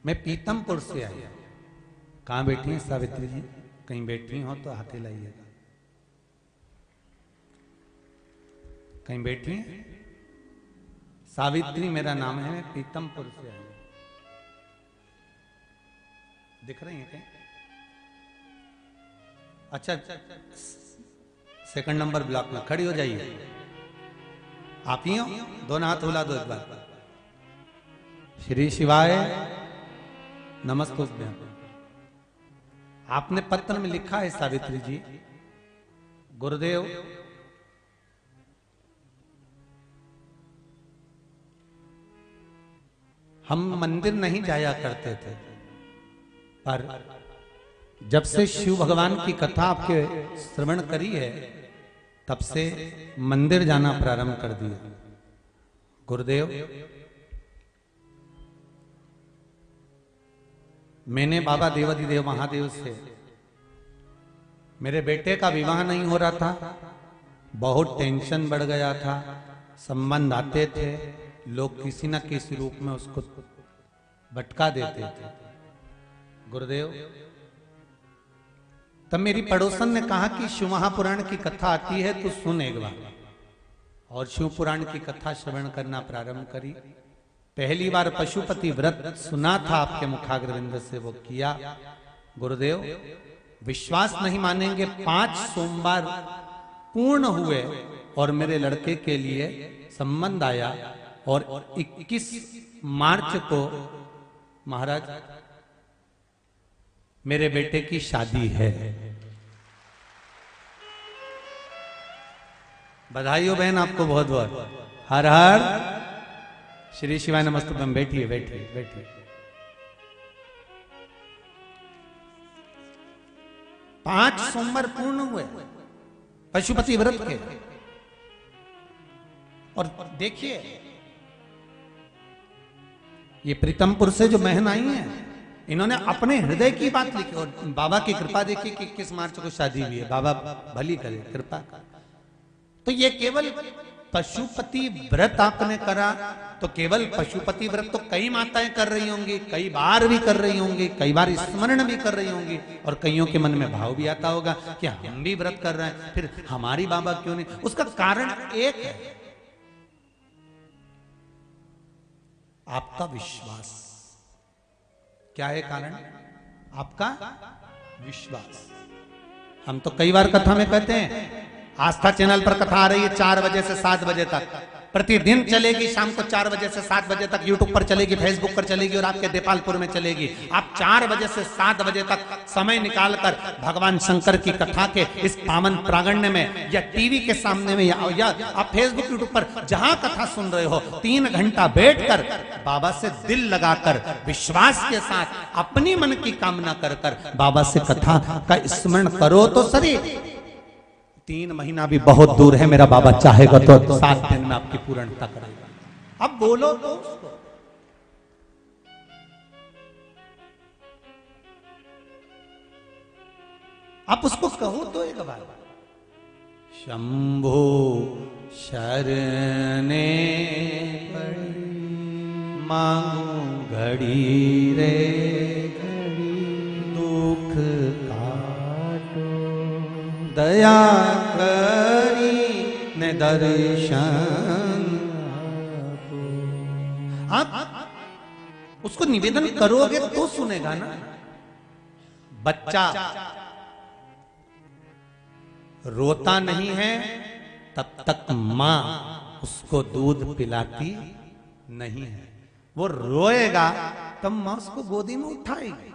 मैं पीतमपुर से आई। कहां बैठी हैं सावित्री जी? कहीं बैठी हो तो हाथ हिलाइएगा। कहीं बैठी हैं? सावित्री मेरा नाम है, मैं पीतमपुर से आई। दिख रही हैं कहीं? अच्छा, सेकंड नंबर ब्लॉक में खड़ी हो जाइए। आप ही हो? दोनों हाथ हिला दो एक बार। श्री शिवाय नमस्तुभ्यं। आपने पत्र में लिखा है सावित्री जी, गुरुदेव हम मंदिर नहीं जाया करते थे, पर जब से शिव भगवान की कथा आपके श्रवण करी है तब से मंदिर जाना प्रारंभ कर दिया। गुरुदेव मैंने बाबा देवाधिदेव महादेव से, मेरे बेटे का विवाह नहीं हो रहा था, बहुत टेंशन बढ़ गया था, संबंध आते थे, लोग किसी न किसी रूप में उसको भटका देते थे। गुरुदेव तब मेरी पड़ोसन ने कहा कि शिव महापुराण की कथा आती है तो सुन एक बार, और शिव पुराण की कथा श्रवण करना प्रारंभ करी। पहली बार पशुपति व्रत सुना था आपके मुखाग्रविंद से, वो किया। गुरुदेव विश्वास नहीं मानेंगे, 5 सोमवार पूर्ण हुए और मेरे लड़के के लिए संबंध आया और 21 मार्च को महाराज मेरे बेटे की शादी है। बधाई हो बहन आपको बहुत बहुत। हर हर श्री शिवाय नमस्तुभ्यम। बैठिए बैठिए बैठिए। 5 सोमवार पूर्ण हुए पशुपति व्रत के। और देखिए ये प्रीतमपुर से जो बहन आई हैं, इन्होंने अपने हृदय की बात लिखी और बाबा की कृपा देखिए कि 21 मार्च को शादी हुई है। बाबा भली करे, कृपा कर। तो ये केवल पशुपति व्रत आपने करा तो केवल पशुपति व्रत तो कई माताएं कर रही होंगी, कई बार भी कर रही होंगी, कई बार स्मरण भी कर रही होंगी और कईयों के मन में भाव भी आता होगा कि हम भी व्रत कर रहे हैं, फिर हमारी बाबा क्यों नहीं। उसका कारण एक है, आपका विश्वास। क्या है कारण? आपका विश्वास। हम तो कई बार कथा में कहते हैं, आस्था चैनल पर कथा आ रही है 4 बजे से 7 बजे तक, प्रतिदिन चलेगी। शाम को 4 बजे से 7 बजे तक यूट्यूब पर चलेगी, फेसबुक पर चलेगी और आपके देपालपुर में चलेगी। आप 4 बजे से 7 बजे तक समय निकालकर भगवान शंकर की कथा के इस पावन प्रांगण्य में या टीवी के सामने में या आप फेसबुक यूट्यूब पर जहां कथा सुन रहे हो, 3 घंटा बैठकर बाबा से दिल लगाकर विश्वास के साथ अपनी मन की कामना कर बाबा से कथा का स्मरण करो तो सही। 3 महीना भी बहुत दूर है, मेरा बाबा चाहेगा तो 7 दिन में आपकी पूर्णता करेगा। अब बोलो तो उसको। आप उसको कहो तो एक बार, शंभो शरणे पड़ी मांगू घड़ी रे घड़ी, दुख काटो दया करी ने दर्शन। आप उसको निवेदन करोगे तो सुनेगा ना। बच्चा रोता नहीं है तब तक मां उसको दूध पिलाती नहीं है। वो रोएगा तब मां उसको गोदी में उठाएगी।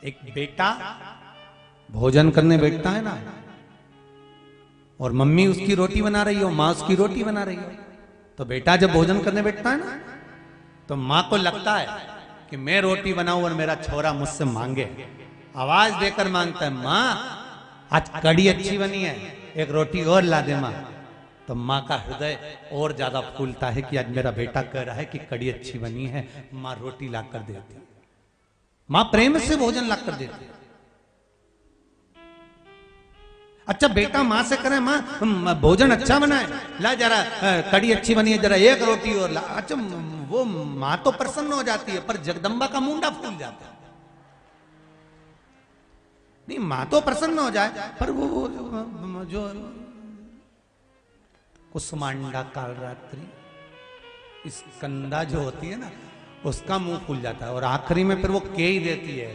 एक बेटा भोजन करने बैठता है ना, और मम्मी उसकी रोटी बना रही हो, मां उसकी रोटी बना रही हो, तो बेटा जब भोजन करने बैठता है ना, तो मां को लगता है कि मैं रोटी बनाऊं और मेरा छोरा मुझसे मांगे। आवाज देकर मांगता है, मां आज कड़ी अच्छी बनी है, एक रोटी और ला दे मां। तो मां का हृदय और ज्यादा फूलता है कि आज मेरा बेटा कह रहा है कि कड़ी अच्छी बनी है, मां रोटी ला कर देती है। मां प्रेम से भोजन ला कर देती है। अच्छा बेटा मां से करे, मां भोजन अच्छा बना है, ला जरा कड़ी अच्छी बनी है, जरा एक रोटी और ला। अच्छा वो मां तो प्रसन्न हो जाती है, पर जगदम्बा का मुंडा फूल जाता है। नहीं, मां तो प्रसन्न हो जाए, पर वो जो कुसमांडा कालरात्रि स्कंदा जो होती है ना, उसका मुंह फूल जाता है और आखिरी में फिर वो के ही देती है।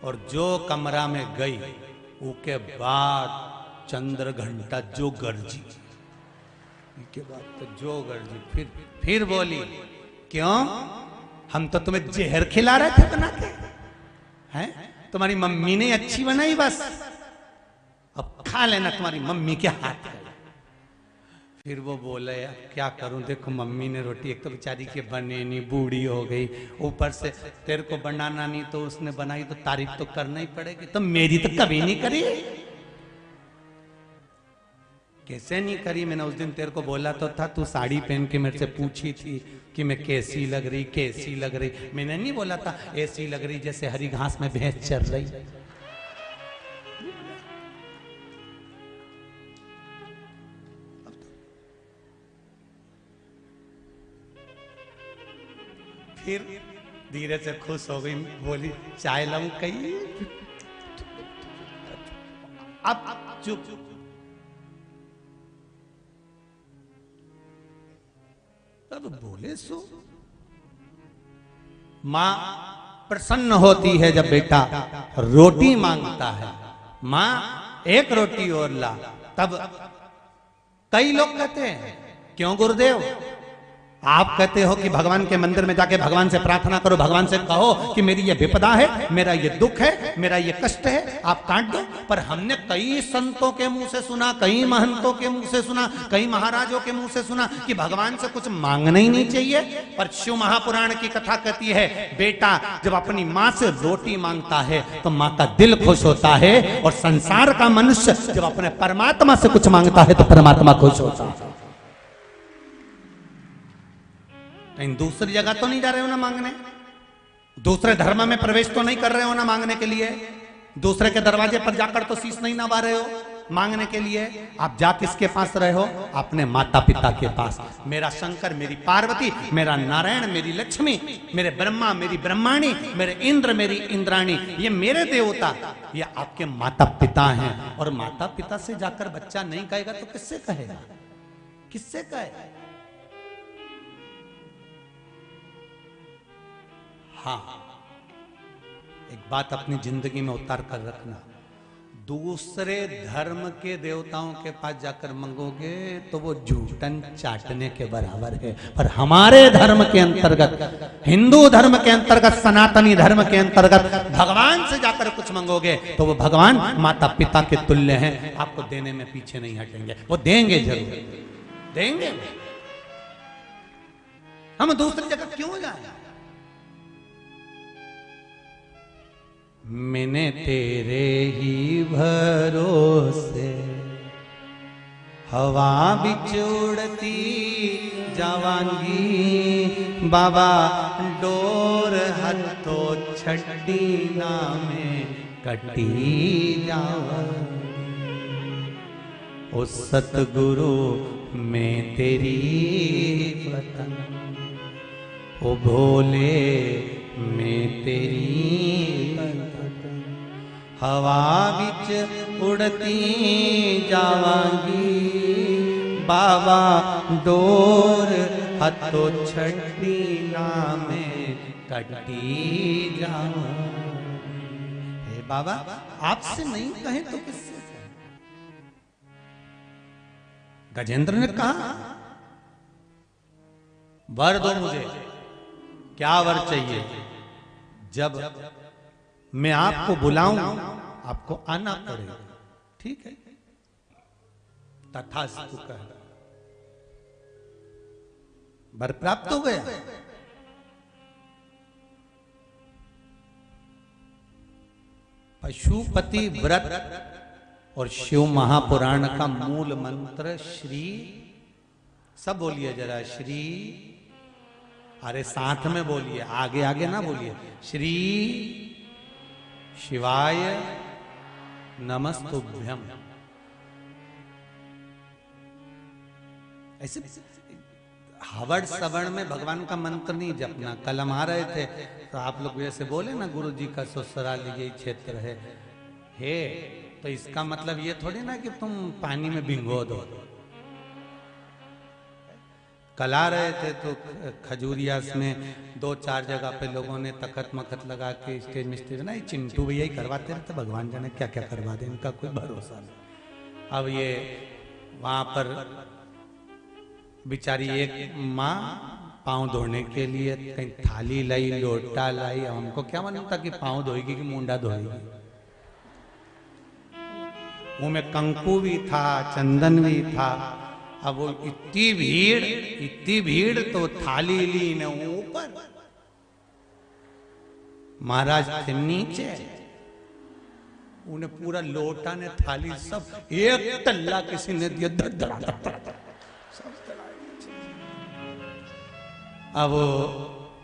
और जो कमरा में गई उसके बाद चंद्र घंटा जो गर्जी, के बाद तो जो गर्जी, फिर बोली, क्यों हम तो तुम्हें जहर खिला रहे थे बना के, हैं? तुम्हारी मम्मी ने अच्छी बनाई, बस अब खा लेना तुम्हारी मम्मी के हाथ है। फिर वो बोले, क्या करूं, देखो मम्मी ने रोटी, एक तो बेचारी के बने नहीं, बूढ़ी हो गई, ऊपर से तेरे को बनाना नहीं तो उसने बनाई, तो तारीफ तो करना ही पड़ेगी। तो मेरी तो कभी नहीं करी। कैसे नहीं करी? मैंने उस दिन तेरे को बोला तो था, तू साड़ी पहन के मेरे से पूछी थी कि मैं कैसी लग रही, कैसी लग रही। मैंने नहीं बोला था ऐसी लग रही जैसे हरी घास में भैंस चर रही। फिर धीरे से खुश हो गई, बोली चाय लाऊं कहीं। अब चुप। अब बोले सो। मां प्रसन्न होती है जब बेटा रोटी मांगता है, मां एक रोटी और ला। तब कई लोग कहते हैं, क्यों गुरुदेव आप कहते हो कि भगवान के मंदिर में जाके भगवान से प्रार्थना करो, भगवान से कहो कि मेरी ये विपदा है, मेरा ये दुख है, मेरा ये कष्ट है, आप काट दो। पर हमने कई संतों के मुंह से सुना, कई महंतों के मुंह से सुना, कई महाराजों के मुंह से सुना कि भगवान से कुछ मांगना ही नहीं चाहिए। पर शिव महापुराण की कथा कहती है, बेटा जब अपनी मां से रोटी मांगता है तो मां का दिल खुश होता है, और संसार का मनुष्य जब अपने परमात्मा से कुछ मांगता है तो परमात्मा खुश होता है। कहीं दूसरी जगह तो नहीं जा रहे हो ना मांगने, दूसरे धर्म में प्रवेश तो नहीं कर रहे हो ना मांगने के लिए, दूसरे के दरवाजे पर जाकर तो शीश नहीं नवा रहे हो मांगने के लिए। आप जा किसके पास रहे हो? अपने माता पिता के पास। मेरा शंकर, मेरी पार्वती, मेरा नारायण, मेरी लक्ष्मी, मेरे ब्रह्मा, मेरी ब्रह्माणी, मेरे इंद्र, मेरी इंद्राणी, ये मेरे देवता, ये आपके माता पिता हैं। और माता पिता से जाकर बच्चा नहीं कहेगा तो किससे कहेगा? किससे कहेगा? हाँ, एक बात अपनी जिंदगी में उतार कर रखना, दूसरे धर्म के देवताओं के पास जाकर मांगोगे तो वो जूठन चाटने के बराबर है। पर हमारे धर्म के अंतर्गत, हिंदू धर्म के अंतर्गत, सनातनी धर्म के अंतर्गत भगवान से जाकर कुछ मांगोगे तो वो भगवान माता पिता के तुल्य हैं, आपको देने में पीछे नहीं हटेंगे, वो देंगे, जरूर देंगे। हम दूसरी जगह क्यों जाए? मैंने तेरे ही भरोसे हवा बिच उड़ती जावांगी, बाबा डोर हथों छड्डी ना में कटी जावांगी। ओ सतगुरु मैं तेरी पतन, ओ भोले मैं तेरी हवा बिच उड़ती जावांगी, बाबा डोर हथों छड्डी ना में कटी जावांगी। हे बाबा, आपसे नहीं कहे तो किससे कहे? गजेंद्र ने कहा, वर दो मुझे। क्या वर चाहिए? जब मैं आपको बुलाऊं आपको आना पड़ेगा। ठीक है, तथास्तु कह, वर प्राप्त हो गया। पशुपति व्रत और शिव महापुराण का मूल मंत्र श्री, सब बोलिए जरा, श्री, अरे साथ में बोलिए, आगे आगे ना बोलिए, श्री शिवाय नमस्तुभ्यम। ऐसे हवड़ सवर्ण में भगवान का मंत्र नहीं जपना। कल हम आ रहे थे तो आप लोग जैसे बोले ना, गुरु जी का ससुराल यही क्षेत्र है, तो इसका मतलब ये थोड़ी ना कि तुम पानी में भिंगो दो। कल आ रहे थे तो खजूरिया में 2-4 जगह पे लोगों ने तखत मखत लगा के स्टेज मिस्टेज ना, चिंटू भैया ही करवाते रहते, भगवान जाने क्या क्या करवा दे, इनका कोई भरोसा नहीं। अब ये वहां पर बेचारी एक माँ पाँव धोने के लिए कहीं थाली लाई, लोटा लाई, हमको क्या मालूम था कि पाँव धोएगी कि मुंडा धोएगी। मुंह में कंकु भी था, चंदन भी था। अब वो इतनी भीड़ तो थाली ली ने ऊपर, महाराज थे नीचे, उन्हें पूरा लोटा ने थाली सब एक तल्ला किसी ने दिया, अब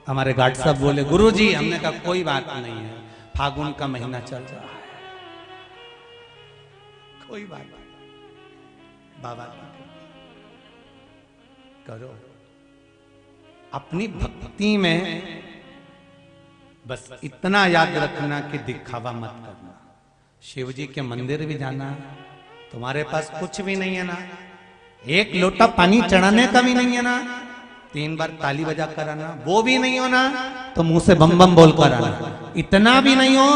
हमारे गार्ड साहब बोले, गुरुजी, हमने कहा कोई बात नहीं है, फागुन का महीना चल रहा है, कोई बात नहीं, बाबा करो। अपनी भक्ति में बस इतना याद रखना कि दिखावा मत करना। शिव जी के मंदिर भी जाना, तुम्हारे पास कुछ भी नहीं है ना, एक लोटा पानी चढ़ाने का भी नहीं है ना, 3 बार ताली बजा कर आना, वो भी नहीं होना तो मुंह से बम बम बोल कर आना, इतना भी नहीं हो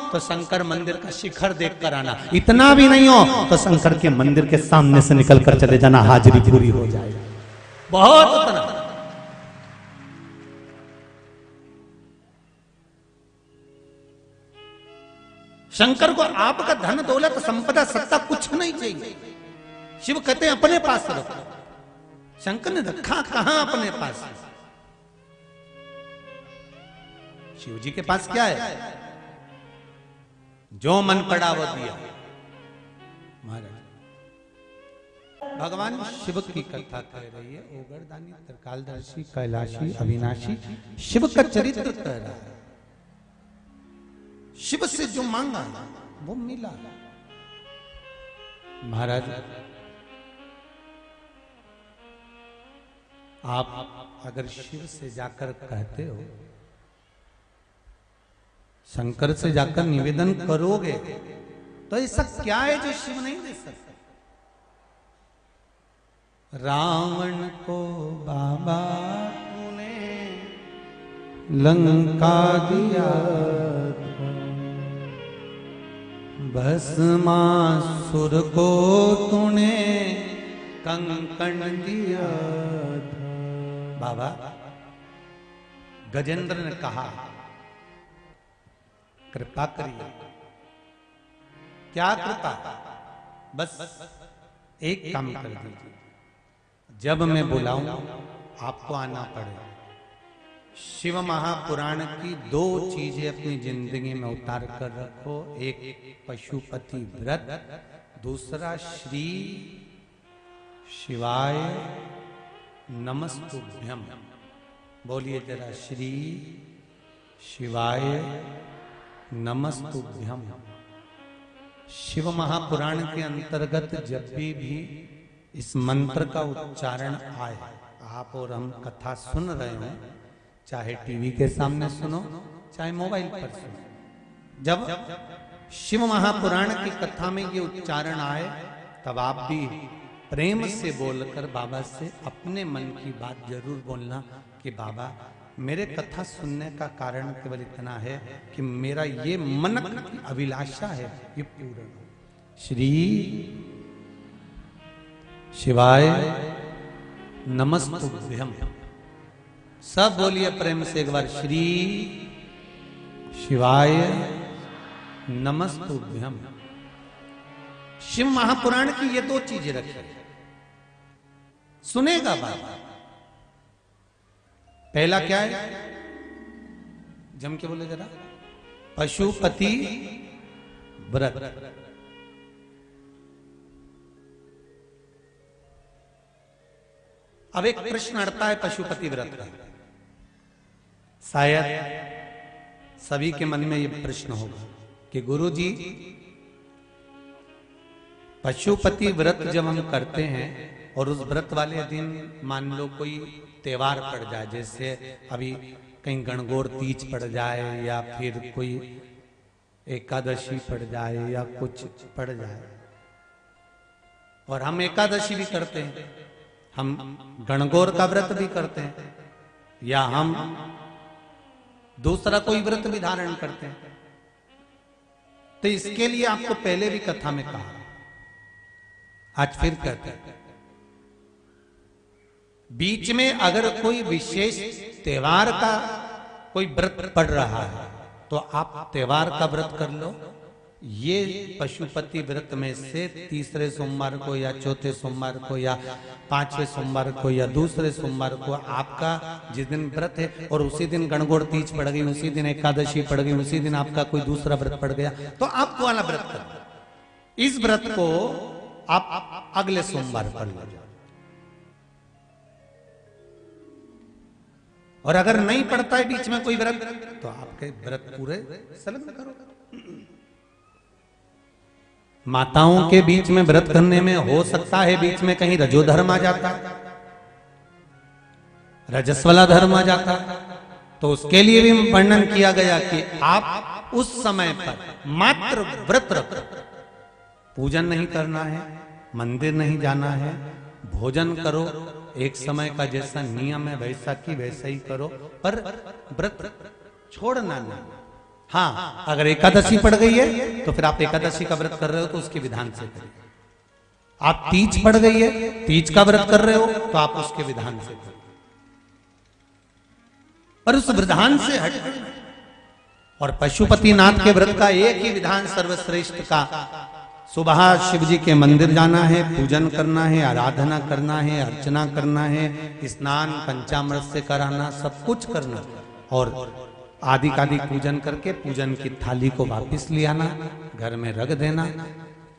तो शंकर मंदिर का शिखर देख कर आना, इतना भी नहीं हो तो शंकर के मंदिर के सामने से निकल कर चले जाना, हाजिरी पूरी हो जाए। बहुत उतना। शंकर को आपका धन दौलत संपदा सत्ता कुछ नहीं चाहिए। शिव कहते हैं अपने पास रखो। शंकर ने रखा कहां अपने पास? शिव जी के पास क्या है? जो मन पड़ा वो दिया। महाराज भगवान शिव की कथा कह रही है, ओगरदानी, त्रिकालदर्शी, कैलाशी, अविनाशी, शिव का चरित्र कह रहा है। शिव से जो मांगा वो मिला। महाराज आप अगर शिव से जाकर कहते हो, शंकर से जाकर निवेदन करोगे, तो ऐसा क्या है जो शिव नहीं दे सकते? रावण को बाबा तूने लंका दिया, भस्मासुर को तूने कंकण दिया। बाबा गजेंद्र ने कहा कृपा करिए। क्या कृपा? बस एक काम कर दीजिए, जब मैं बुलाऊं आपको आना पड़ेगा। शिव महापुराण की 2 चीजें अपनी जिंदगी में उतार कर रखो, एक पशुपति व्रत, दूसरा श्री शिवाय नमस्तुभ्यम। बोलिए जरा, श्री शिवाय नमस्तुभ्यम। शिव महापुराण के अंतर्गत जब भी इस मंत्र का उच्चारण आए, आप और हम कथा सुन रहे हो, चाहे टीवी के सामने सुनो, चाहे मोबाइल पर सुनो, जब शिव महापुराण की कथा में ये उच्चारण आए, तब आप भी प्रेम से बोलकर बाबा से अपने मन की बात जरूर बोलना कि बाबा मेरे कथा सुनने का कारण केवल इतना है कि मेरा ये मन की अभिलाषा है, ये पूर्ण हो। श्री शिवाय नमस्तुभ्यम। सब बोलिए प्रेम से एक बार, श्री शिवाय नमस्तुभ्यम। शिव महापुराण की ये 2 चीजें रखी, सुनेगा बाबा। पहला क्या है? जम के बोले जरा, पशुपति व्रत। अब एक प्रश्न अड़ता है पशुपति व्रत का, शायद सभी के मन में यह प्रश्न होगा कि गुरुजी पशुपति व्रत जब हम करते हैं और उस व्रत वाले दिन मान लो कोई त्योहार पड़ जाए, जैसे अभी कहीं गणगौर तीज पड़ जाए या फिर कोई एकादशी पड़ जाए या कुछ पड़ जाए, और हम एकादशी भी करते हैं, हम गणगौर का व्रत भी करते हैं, या हम दूसरा कोई व्रत भी धारण करते हैं, तो इसके लिए आपको पहले भी कथा में कहा, आज फिर कहते हैं, बीच में अगर कोई विशेष त्योहार का कोई व्रत पड़ रहा है तो आप त्योहार का व्रत कर लो। ये पशुपति व्रत में से तीसरे सोमवार को या चौथे सोमवार को या 5वें सोमवार को या दूसरे सोमवार को आपका जिस दिन व्रत है और उसी दिन गणगौर तीज पड़ गई, उसी दिन एकादशी पड़ गई, उसी दिन आपका कोई दूसरा व्रत पड़ गया, तो आप वाला व्रत कर। इस व्रत को आप अगले सोमवार कर लो, और अगर नहीं पड़ता है बीच में कोई व्रत तो आपके व्रत पूरे संलग्न करो। माताओं के बीच में व्रत करने में हो सकता है बीच में कहीं रजोधर्म आ जाता, रजस्वला धर्म आ जाता, तो उसके लिए भी वर्णन किया गया कि आप उस समय पर मात्र व्रत रखो, पूजन नहीं करना है, मंदिर नहीं जाना है, भोजन करो, एक समय का जैसा नियम है वैसा की वैसा ही करो, पर व्रत छोड़ना नहीं। हाँ, अगर एकादशी पड़ गई है तो फिर आप एकादशी का व्रत कर रहे हो तो उसके विधान से करिए। आप तीज पड़ गई है, तीज का व्रत कर रहे हो तो आप उसके विधान से करिए, पर उस विधान से हट। और पशुपतिनाथ के व्रत का एक ही विधान सर्वश्रेष्ठ का, सुबह शिव जी के मंदिर जाना है, पूजन करना है, आराधना करना है, अर्चना करना है, स्नान पंचामृत से कराना, सब कुछ करना, और आदि कादि पूजन करके पूजन की थाली को वापस ले आना, घर में रख देना।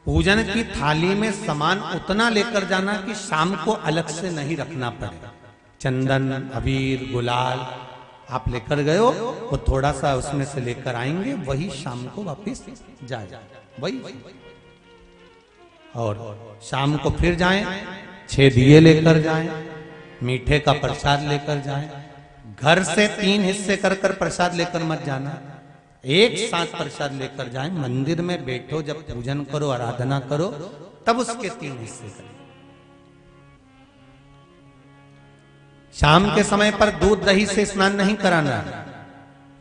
पूजन की थाली में सामान उतना लेकर जाना कि शाम को अलग से नहीं रखना पड़े। चंदन, अबीर, गुलाल आप लेकर गए हो, वो थोड़ा सा उसमें से लेकर आएंगे, वही शाम को वापस जाए, वही। और शाम को फिर जाएं, 6 दिए लेकर जाएं, मीठे का प्रसाद लेकर जाएं। घर से 3 हिस्से कर कर प्रसाद लेकर मत जाना, एक साथ प्रसाद लेकर जाएं। मंदिर में बैठो, जब पूजन करो, आराधना करो, तब उसके 3 हिस्से करें। शाम के समय पर दूध दही से स्नान नहीं कराना।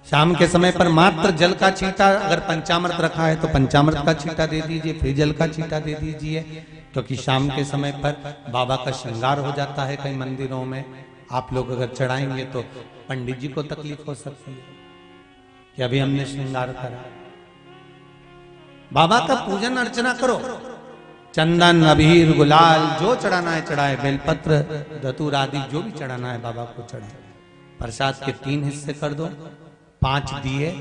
शाम के समय पर मात्र जल का छींटा, अगर पंचामृत रखा है तो पंचामृत का छींटा दे दीजिए, फिर जल का छींटा दे दीजिए, क्योंकि शाम के समय पर बाबा का श्रृंगार हो जाता है कई मंदिरों में। आप लोग अगर चढ़ाएंगे तो पंडित जी को तकलीफ हो सकती है कि अभी हमने श्रृंगार करा। बाबा का पूजन अर्चना करो, चंदन, अबीर, गुलाल जो चढ़ाना है चढ़ाए, बेलपत्र, धतूर आदि जो भी चढ़ाना है बाबा को चढ़ाए। प्रसाद के 3 हिस्से कर दो, 5 दिए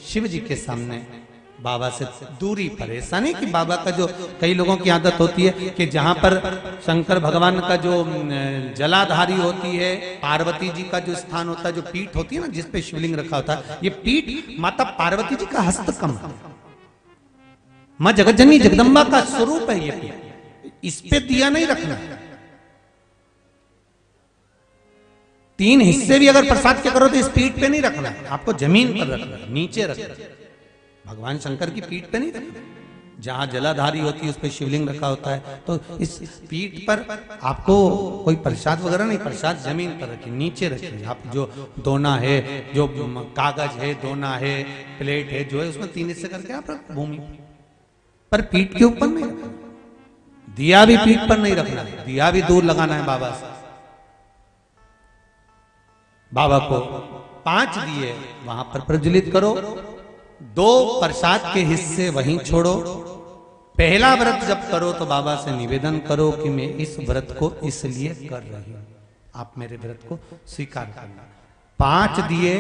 शिव जी के सामने बाबा से दूरी पर। ऐसा नहीं कि बाबा का, जो कई लोगों की आदत होती है कि जहां पर शंकर भगवान का जो जलाधारी होती है, पार्वती जी का जो स्थान होता है, जो पीठ होती है ना जिसपे शिवलिंग रखा होता है, ये पीठ माता पार्वती जी का हस्तकम है, मां जगतजननी जगदम्बा का स्वरूप है ये पीठ, इस पे दिया नहीं रखना। 3 हिस्से भी अगर प्रसाद के करो तो इस पीठ पे नहीं रखना, आपको जमीन पर रखना, नीचे रखना। भगवान शंकर की पीठ पे नहीं रखना, जहां जलाधारी होती है उस पे शिवलिंग रखा होता है, तो इस पीठ पर आपको कोई प्रसाद वगैरह नहीं, प्रसाद जमीन पर रखिए, नीचे रखिए। आप जो दोना है, जो कागज है, दोना है, प्लेट है, जो है उसमें 3 हिस्से करके आप रख, भूमि पर पीठ के ऊपर नहीं रखना। दिया भी पीठ पर नहीं रखना, दिया भी दूर लगाना है बाबा से। बाबा को 5 दिए वहां पर प्रज्वलित करो, 2 प्रसाद के हिस्से वहीं छोड़ो। पहला व्रत जब करो तो बाबा से निवेदन करो कि मैं इस व्रत को इसलिए कर रही हूं, आप मेरे व्रत को स्वीकार करना। 5 दिए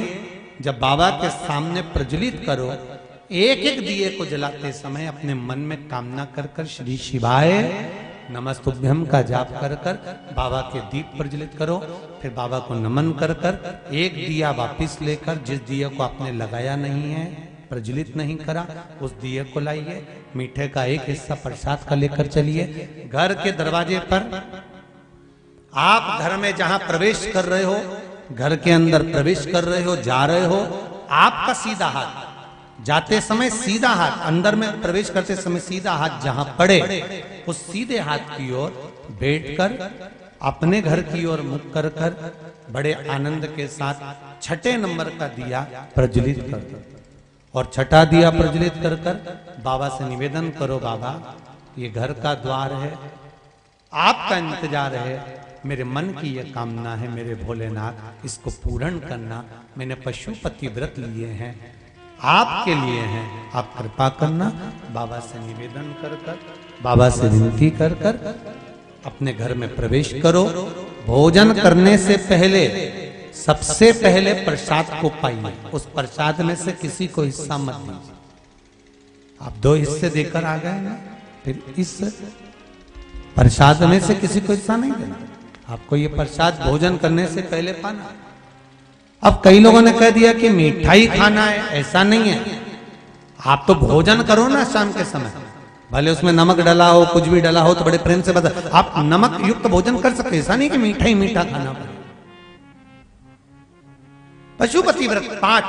जब बाबा के सामने प्रज्वलित करो, एक एक दिए को जलाते समय अपने मन में कामना कर कर श्री शिवाय नमस्तुभ्यम का जाप कर कर बाबा के दीप प्रज्वलित करो। फिर बाबा को नमन कर कर एक दिया वापस लेकर, जिस दिए को आपने लगाया नहीं है, प्रज्वलित नहीं करा, उस दिए को लाइए। मीठे का एक हिस्सा प्रसाद का लेकर चलिए। घर के दरवाजे पर आप घर में जहां प्रवेश कर रहे हो, घर के अंदर प्रवेश कर रहे हो, जा रहे हो, आपका सीधा हाथ, जाते समय सीधा हाथ, अंदर में प्रवेश करते समय सीधा हाथ जहां पड़े, उस सीधे हाथ की ओर बैठकर अपने घर की ओर मुख कर कर बड़े आनंद के साथ 6ठे नंबर का दिया प्रज्वलित कर दो। और 6ठा दिया प्रज्वलित कर कर बाबा से निवेदन करो, बाबा ये घर का द्वार है, आपका इंतजार है, मेरे मन की यह कामना है, मेरे भोलेनाथ इसको पूर्ण करना। मैंने पशुपति व्रत लिए हैं, आपके लिए हैं, आप कृपा करना। बाबा से निवेदन कर कर, बाबा से विनती कर कर अपने घर में प्रवेश करो। भोजन करने से पहले सबसे पहले प्रसाद को पाइए, उस प्रसाद में से किसी को हिस्सा मत दीजिए। आप 2 हिस्से देकर आ गए ना, फिर इस प्रसाद में से किसी को हिस्सा नहीं देना, आपको ये प्रसाद भोजन करने से पहले पाना। अब कई लोगों ने कह दिया कि मिठाई खाना है, ऐसा नहीं है। आप तो भोजन करो ना शाम के समय, भले उसमें नमक डला हो, कुछ भी डला हो, तो बड़े प्रेम से बता, आप नमक युक्त भोजन कर सकते, ऐसा नहीं कि मीठा ही मीठा खाना पड़े। पशुपति व्रत 5,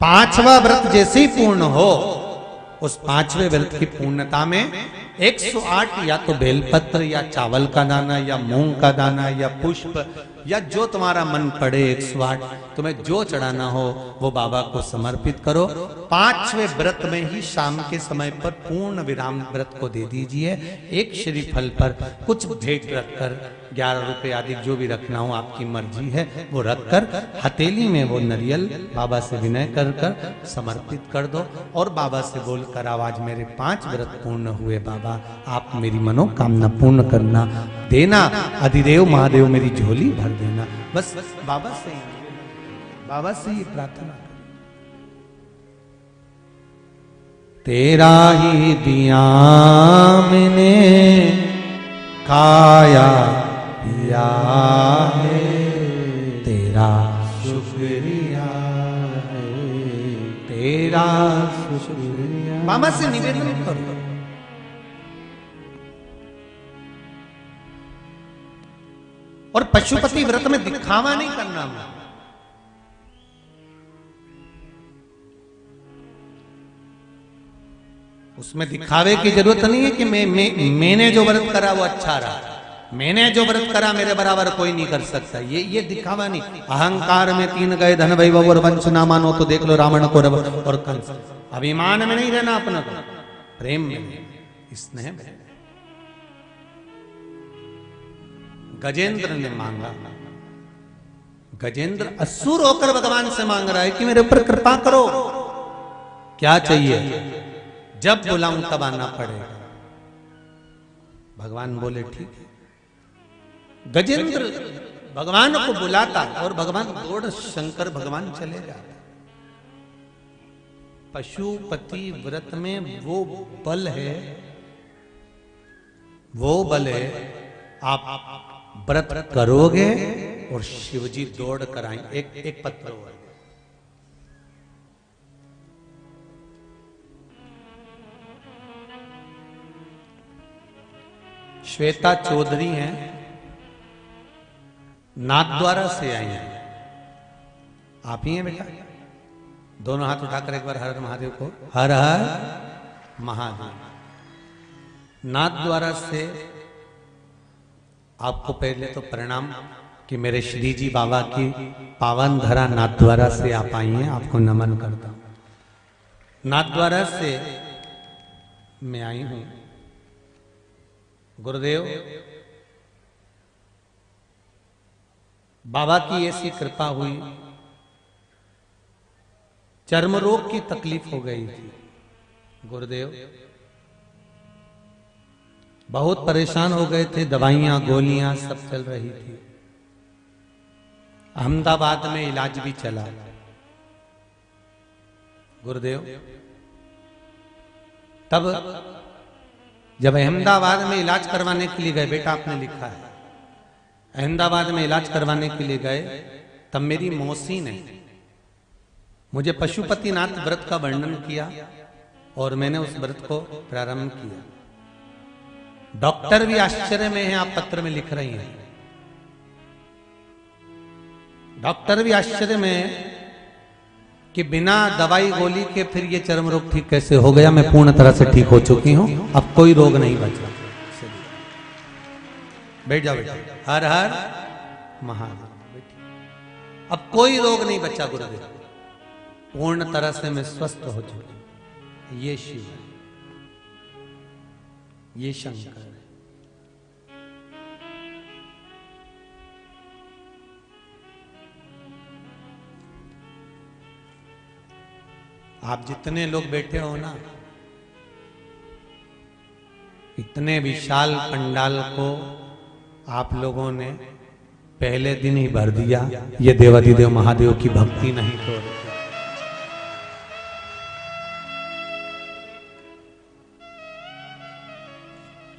5वां व्रत जैसे ही पूर्ण हो, उस 5वें व्रत की पूर्णता में 108 या तो बेलपत्र या चावल का दाना या मूंग का दाना या पुष्प या जो तुम्हारा मन पड़े 108 तुम्हें जो चढ़ाना हो वो बाबा को समर्पित करो। 5वें व्रत में ही शाम के समय पर पूर्ण विराम व्रत को दे दीजिए। एक श्रीफल पर कुछ भेंट रखकर 11 रुपए आदि जो भी रखना हो आपकी मर्जी है वो रखकर हथेली में वो नरियल बाबा से विनय कर कर समर्पित कर दो और बाबा से बोलकर आवाज, मेरे 5 व्रत पूर्ण हुए बाबा, आप मेरी मनोकामना पूर्ण करना, देना अधिदेव महादेव मेरी झोली भर देना। बस बाबा से ही प्रार्थना। तेरा ही दिया मैंने खाया पिया है, तेरा शुक्रिया है, तेरा शुक्रिया। बाबा से निवेदन करो। और पशुपति व्रत में दिखावा नहीं करना। उसमें दिखावे की जरूरत नहीं है कि मैंने जो व्रत करा वो अच्छा रहा, मैंने जो व्रत करा मेरे बराबर कोई नहीं कर सकता। ये दिखावा नहीं। अहंकार में 3 गए, धन वैभव और वंश ना मानो तो देख लो रावण को और कंस। अभिमान में नहीं रहना अपना, प्रेम में, स्नेह में। गजेंद्र ने मांगा, गजेंद्र असुर होकर भगवान से मांग रहा है कि मेरे ऊपर कृपा करो, क्या चाहिए, जब बुलाऊं तब आना पड़ेगा। भगवान बोले ठीक है। गजेंद्र भगवान को बुलाता और भगवान दौड़ शंकर भगवान चले जाते। पशुपति व्रत में वो बल है, आप व्रत करोगे और शिवजी दौड़ कर आएंगे। एक पत्र हुआ, श्वेता चौधरी हैं, नाथद्वारा से आई हैं। आप ही हैं बेटा? दोनों हाथ उठाकर एक बार हर हर महादेव को, हर हर महादेव। नाथद्वारा से आपको पहले तो प्रणाम कि मेरे श्री जी बाबा की पावन धरा नाथद्वारा से आप आई हैं, आपको नमन करता हूं। नाथद्वारा से मैं आई हूं। गुरुदेव बाबा की ऐसी कृपा हुई, चर्म रोग की तकलीफ हो गई थी। गुरुदेव बहुत परेशान हो गए थे, दवाइयां गोलियां सब चल रही थी। अहमदाबाद में इलाज भी चला। गुरुदेव तब जब अहमदाबाद में इलाज करवाने के लिए गए, बेटा आपने लिखा है, अहमदाबाद में इलाज करवाने के लिए गए, तब मेरी मौसी ने मुझे पशुपतिनाथ व्रत का वर्णन किया और मैंने उस व्रत को प्रारंभ किया। डॉक्टर भी आश्चर्य में हैं, आप पत्र में लिख रही हैं। डॉक्टर भी आश्चर्य में है कि बिना दवाई गोली के फिर ये चर्म रोग ठीक कैसे हो गया। मैं पूर्ण तरह से ठीक हो चुकी हूं, अब कोई रोग नहीं बचा। बैठ जाओ बेटा, हर हर महादेव। अब कोई रोग नहीं बचा गुरुदेव, पूर्ण तरह से मैं स्वस्थ हो चुकी। ये शिव है, ये शंकर है। आप जितने लोग बैठे हो ना, इतने विशाल पंडाल को आप लोगों ने पहले दिन ही भर दिया। ये देवाधिदेव महादेव की भक्ति नहीं तो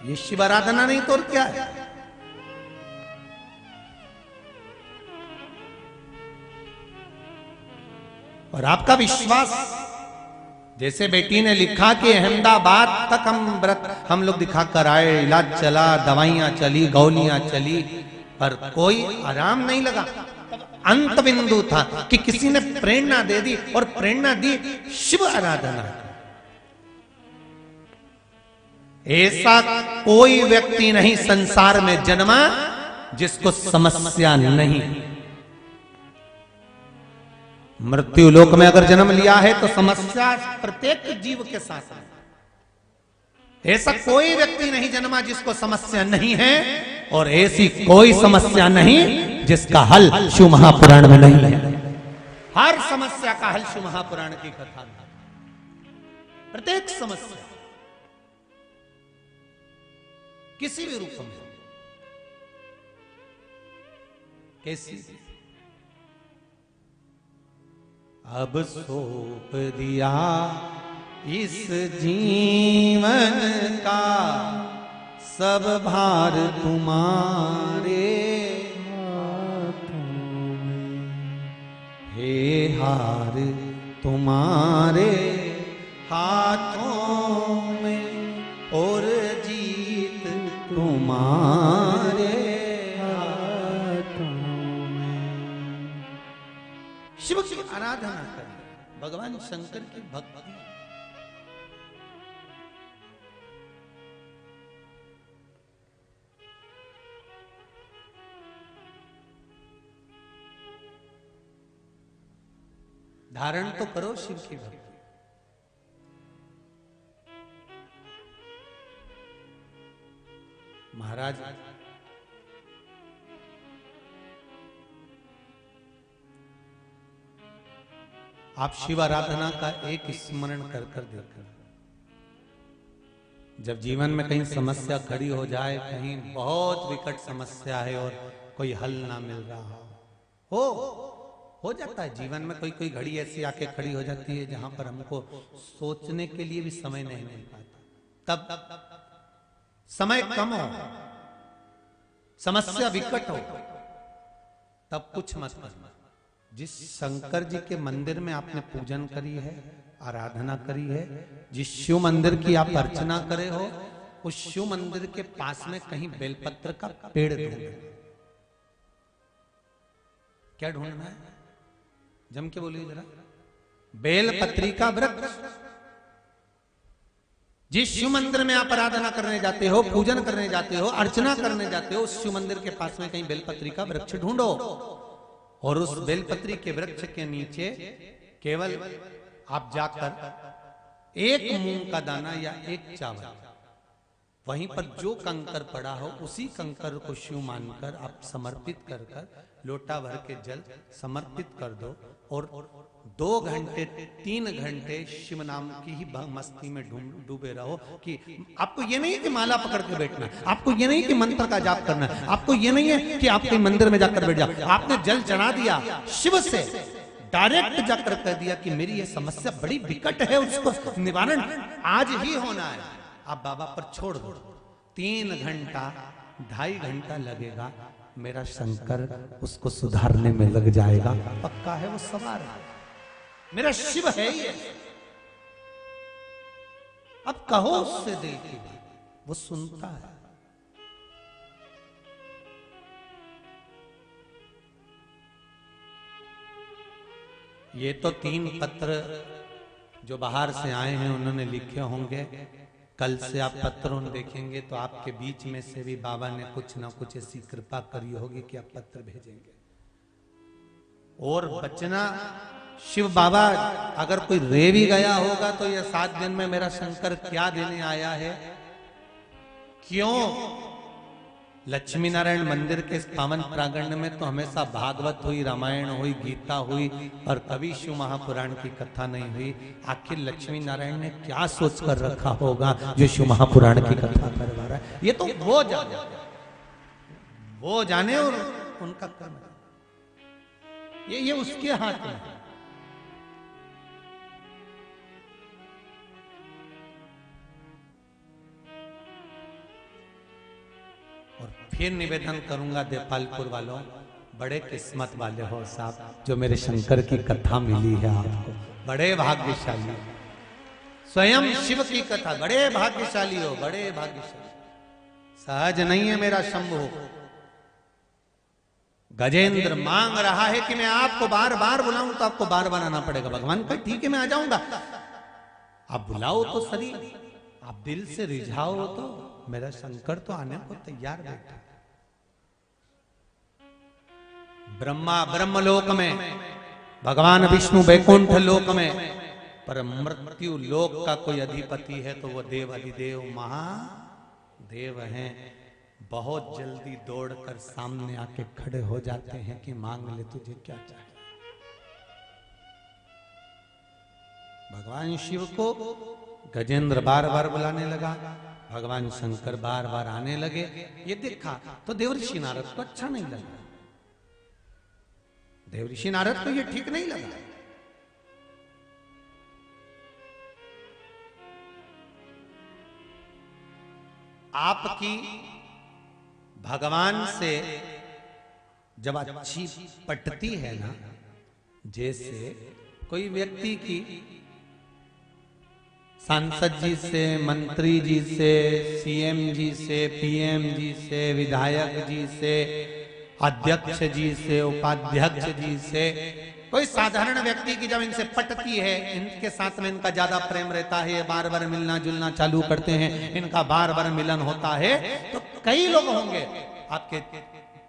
ये शिव आराधना नहीं तो और क्या है। और आपका विश्वास, जैसे बेटी ने लिखा कि अहमदाबाद तक हम लोग दिखा कर आए, इलाज चला, दवाइयां चली, गोलियां चली, पर कोई आराम नहीं लगा। अंत बिंदु था कि किसी ने प्रेरणा दे दी और प्रेरणा दी शिव आराधना। ऐसा कोई व्यक्ति नहीं संसार में जन्मा जिसको समस्या नहीं। मृत्यु लोक में अगर जन्म लिया है तो समस्या प्रत्येक जीव के साथ है। ऐसा कोई व्यक्ति नहीं जन्मा जिसको समस्या नहीं है, और ऐसी कोई समस्या नहीं जिसका हल शिव महापुराण में नहीं है। हर समस्या का हल शिव महापुराण की कथा में। प्रत्येक समस्या किसी भी रूप में, कैसी अब सौंप दिया इस जीवन का सब भार तुम्हारे हाथों में, हे हार तुम्हारे हाथों में और जीत तुम्हारे हाथों में। शिव की आराधना करें, भगवान शंकर की भक्ति। धारण तो करो शिव की भक्ति। महाराज आप शिव आराधना का एक स्मरण कर कर देखकर, जब जीवन में कहीं समस्या खड़ी हो जाए, कहीं बहुत विकट समस्या है और कोई हल ना मिल रहा हो जाता है जीवन में। कोई कोई घड़ी ऐसी आके खड़ी हो जाती है जहां पर हमको सोचने के लिए भी समय नहीं मिल पाता। तब समय कम हो, समस्या विकट हो, तब कुछ मत करना। जिस शंकर जी के मंदिर में आपने पूजन करी है, आराधना करी है, जिस शिव मंदिर की आप अर्चना करे हो, उस शिव मंदिर के पास में कहीं बेलपत्र का पेड़ ढूंढना। क्या ढूंढना है? जम के बोलिए जरा। बेलपत्री का वृक्ष। जिस शिव मंदिर में आप आराधना करने जाते हो, पूजन करने जाते हो, अर्चना करने जाते हो, उस शिव मंदिर के पास में कहीं बेलपत्री का वृक्ष ढूंढो, और उस बेलपत्री के वृक्ष के नीचे केवल आप जाकर एक मूंग का दाना या एक चावल, वहीं पर जो कंकर पड़ा हो उसी कंकर को शिव मानकर आप समर्पित कर कर लोटा भर के जल समर्पित कर दो, और 2 घंटे 3 घंटे शिव नाम की ही मस्ती में डूबे रहो। कि आपको ये नहीं है कि माला पकड़ के बैठना, आपको ये नहीं कि मंत्र का जाप करना, आपको ये नहीं है कि आप कहीं मंदिर में जाकर बैठ जाओ। आपने जल चढ़ा दिया, शिव से डायरेक्ट जाकर कह दिया कि मेरी ये समस्या बड़ी विकट है, उसको निवारण आज ही होना है। आप बाबा पर छोड़ दो, 3 घंटा 2.5 घंटा लगेगा, मेरा शंकर उसको सुधारने में लग जाएगा। पक्का है, वो सवार है, मेरा शिव है ये। अब कहो उससे दिल की बात, वो सुनता है। ये तो 3 पत्र जो बाहर से आए हैं उन्होंने लिखे होंगे। कल से आप पत्रों देखेंगे तो आपके बीच में से भी बाबा ने कुछ ना कुछ ऐसी कृपा करी होगी कि आप पत्र भेजेंगे। और बचना, शिव बाबा अगर कोई रे भी गया होगा तो ये 7 दिन में मेरा शंकर क्या देने आया है, क्यों? लक्ष्मी नारायण मंदिर के पावन प्रांगण में तो हमेशा भागवत हुई, रामायण हुई, गीता हुई, और कभी शिव महापुराण की कथा नहीं हुई। आखिर लक्ष्मी नारायण ने क्या सोच कर रखा होगा जो शिव महापुराण की कथा करवा रहा है? ये तो वो जाने और उनका कर्म, ये उसके हाथ में। और फिर निवेदन करूंगा देपालपुर वालों, बड़े किस्मत वाले हो साहब जो मेरे शंकर की कथा मिली है आपको, बड़े भाग्यशाली। स्वयं शिव की कथा, बड़े भाग्यशाली हो, बड़े भाग्यशाली। सहज नहीं है मेरा शंभु। गजेंद्र मांग रहा है कि मैं आपको बार बार बुलाऊं, तो आपको बार बार आना पड़ेगा। भगवान का ठीक है मैं आ जाऊंगा, आप बुलाओ तो सही। आप दिल से रिझाओ तो मेरा शंकर तो आने को तैयार बैठा। ब्रह्मा ब्रह्मलोक में, भगवान विष्णु वैकुंठ लोक में, पर मृत्यु लोक का कोई अधिपति है तो वो देव अधिदेव महादेव हैं। बहुत जल्दी दौड़कर सामने आके खड़े हो जाते हैं कि मांग ले तुझे क्या चाहिए। भगवान शिव को गजेंद्र बार बार बुलाने लगा, भगवान शंकर बार बार आने लगे। ये देखा तो देवऋषि नारद को अच्छा नहीं लगा। देवऋषि नारद को ये ठीक नहीं लगा। आपकी भगवान से जब अच्छी पटती है ना, जैसे कोई व्यक्ति की सांसद जी से, मंत्री जी से, सीएम जी से, पीएम जी से, विधायक जी से, अध्यक्ष जी से, उपाध्यक्ष जी से, कोई साधारण व्यक्ति की जब इनसे पटती है, इनके साथ में इनका ज्यादा प्रेम रहता है, बार बार मिलना जुलना चालू करते हैं, इनका बार बार मिलन होता है, तो कई लोग होंगे आपके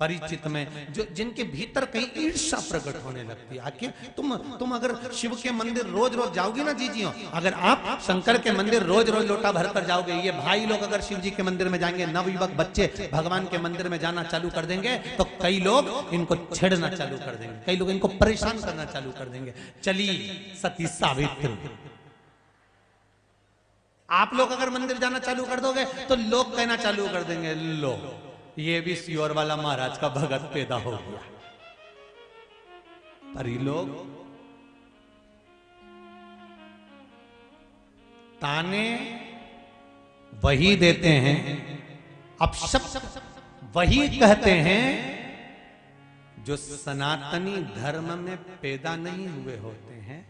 परिचित में जो जिनके भीतर कहीं ईर्ष्या प्रकट होने लगती है। आखिर तुम अगर शिव के मंदिर रोज रोज जाओगी ना जीजियो, अगर आप शंकर के मंदिर रोज रोज लोटा भर कर जाओगे, ये भाई लोग अगर शिव जी के मंदिर में जाएंगे, नवयुवक बच्चे भगवान के मंदिर में जाना चालू कर देंगे, तो कई लोग इनको छेड़ना चालू कर देंगे, कई लोग इनको परेशान करना चालू कर देंगे। चली सती सावित्री, आप लोग अगर मंदिर जाना चालू कर दोगे तो लोग कहना चालू कर देंगे, लो ये भी सियोर वाला महाराज का भगत पैदा हो गया। पर ये लोग ताने वही देते हैं, अब शब्द वही कहते हैं जो सनातनी धर्म में पैदा नहीं हुए होते हैं,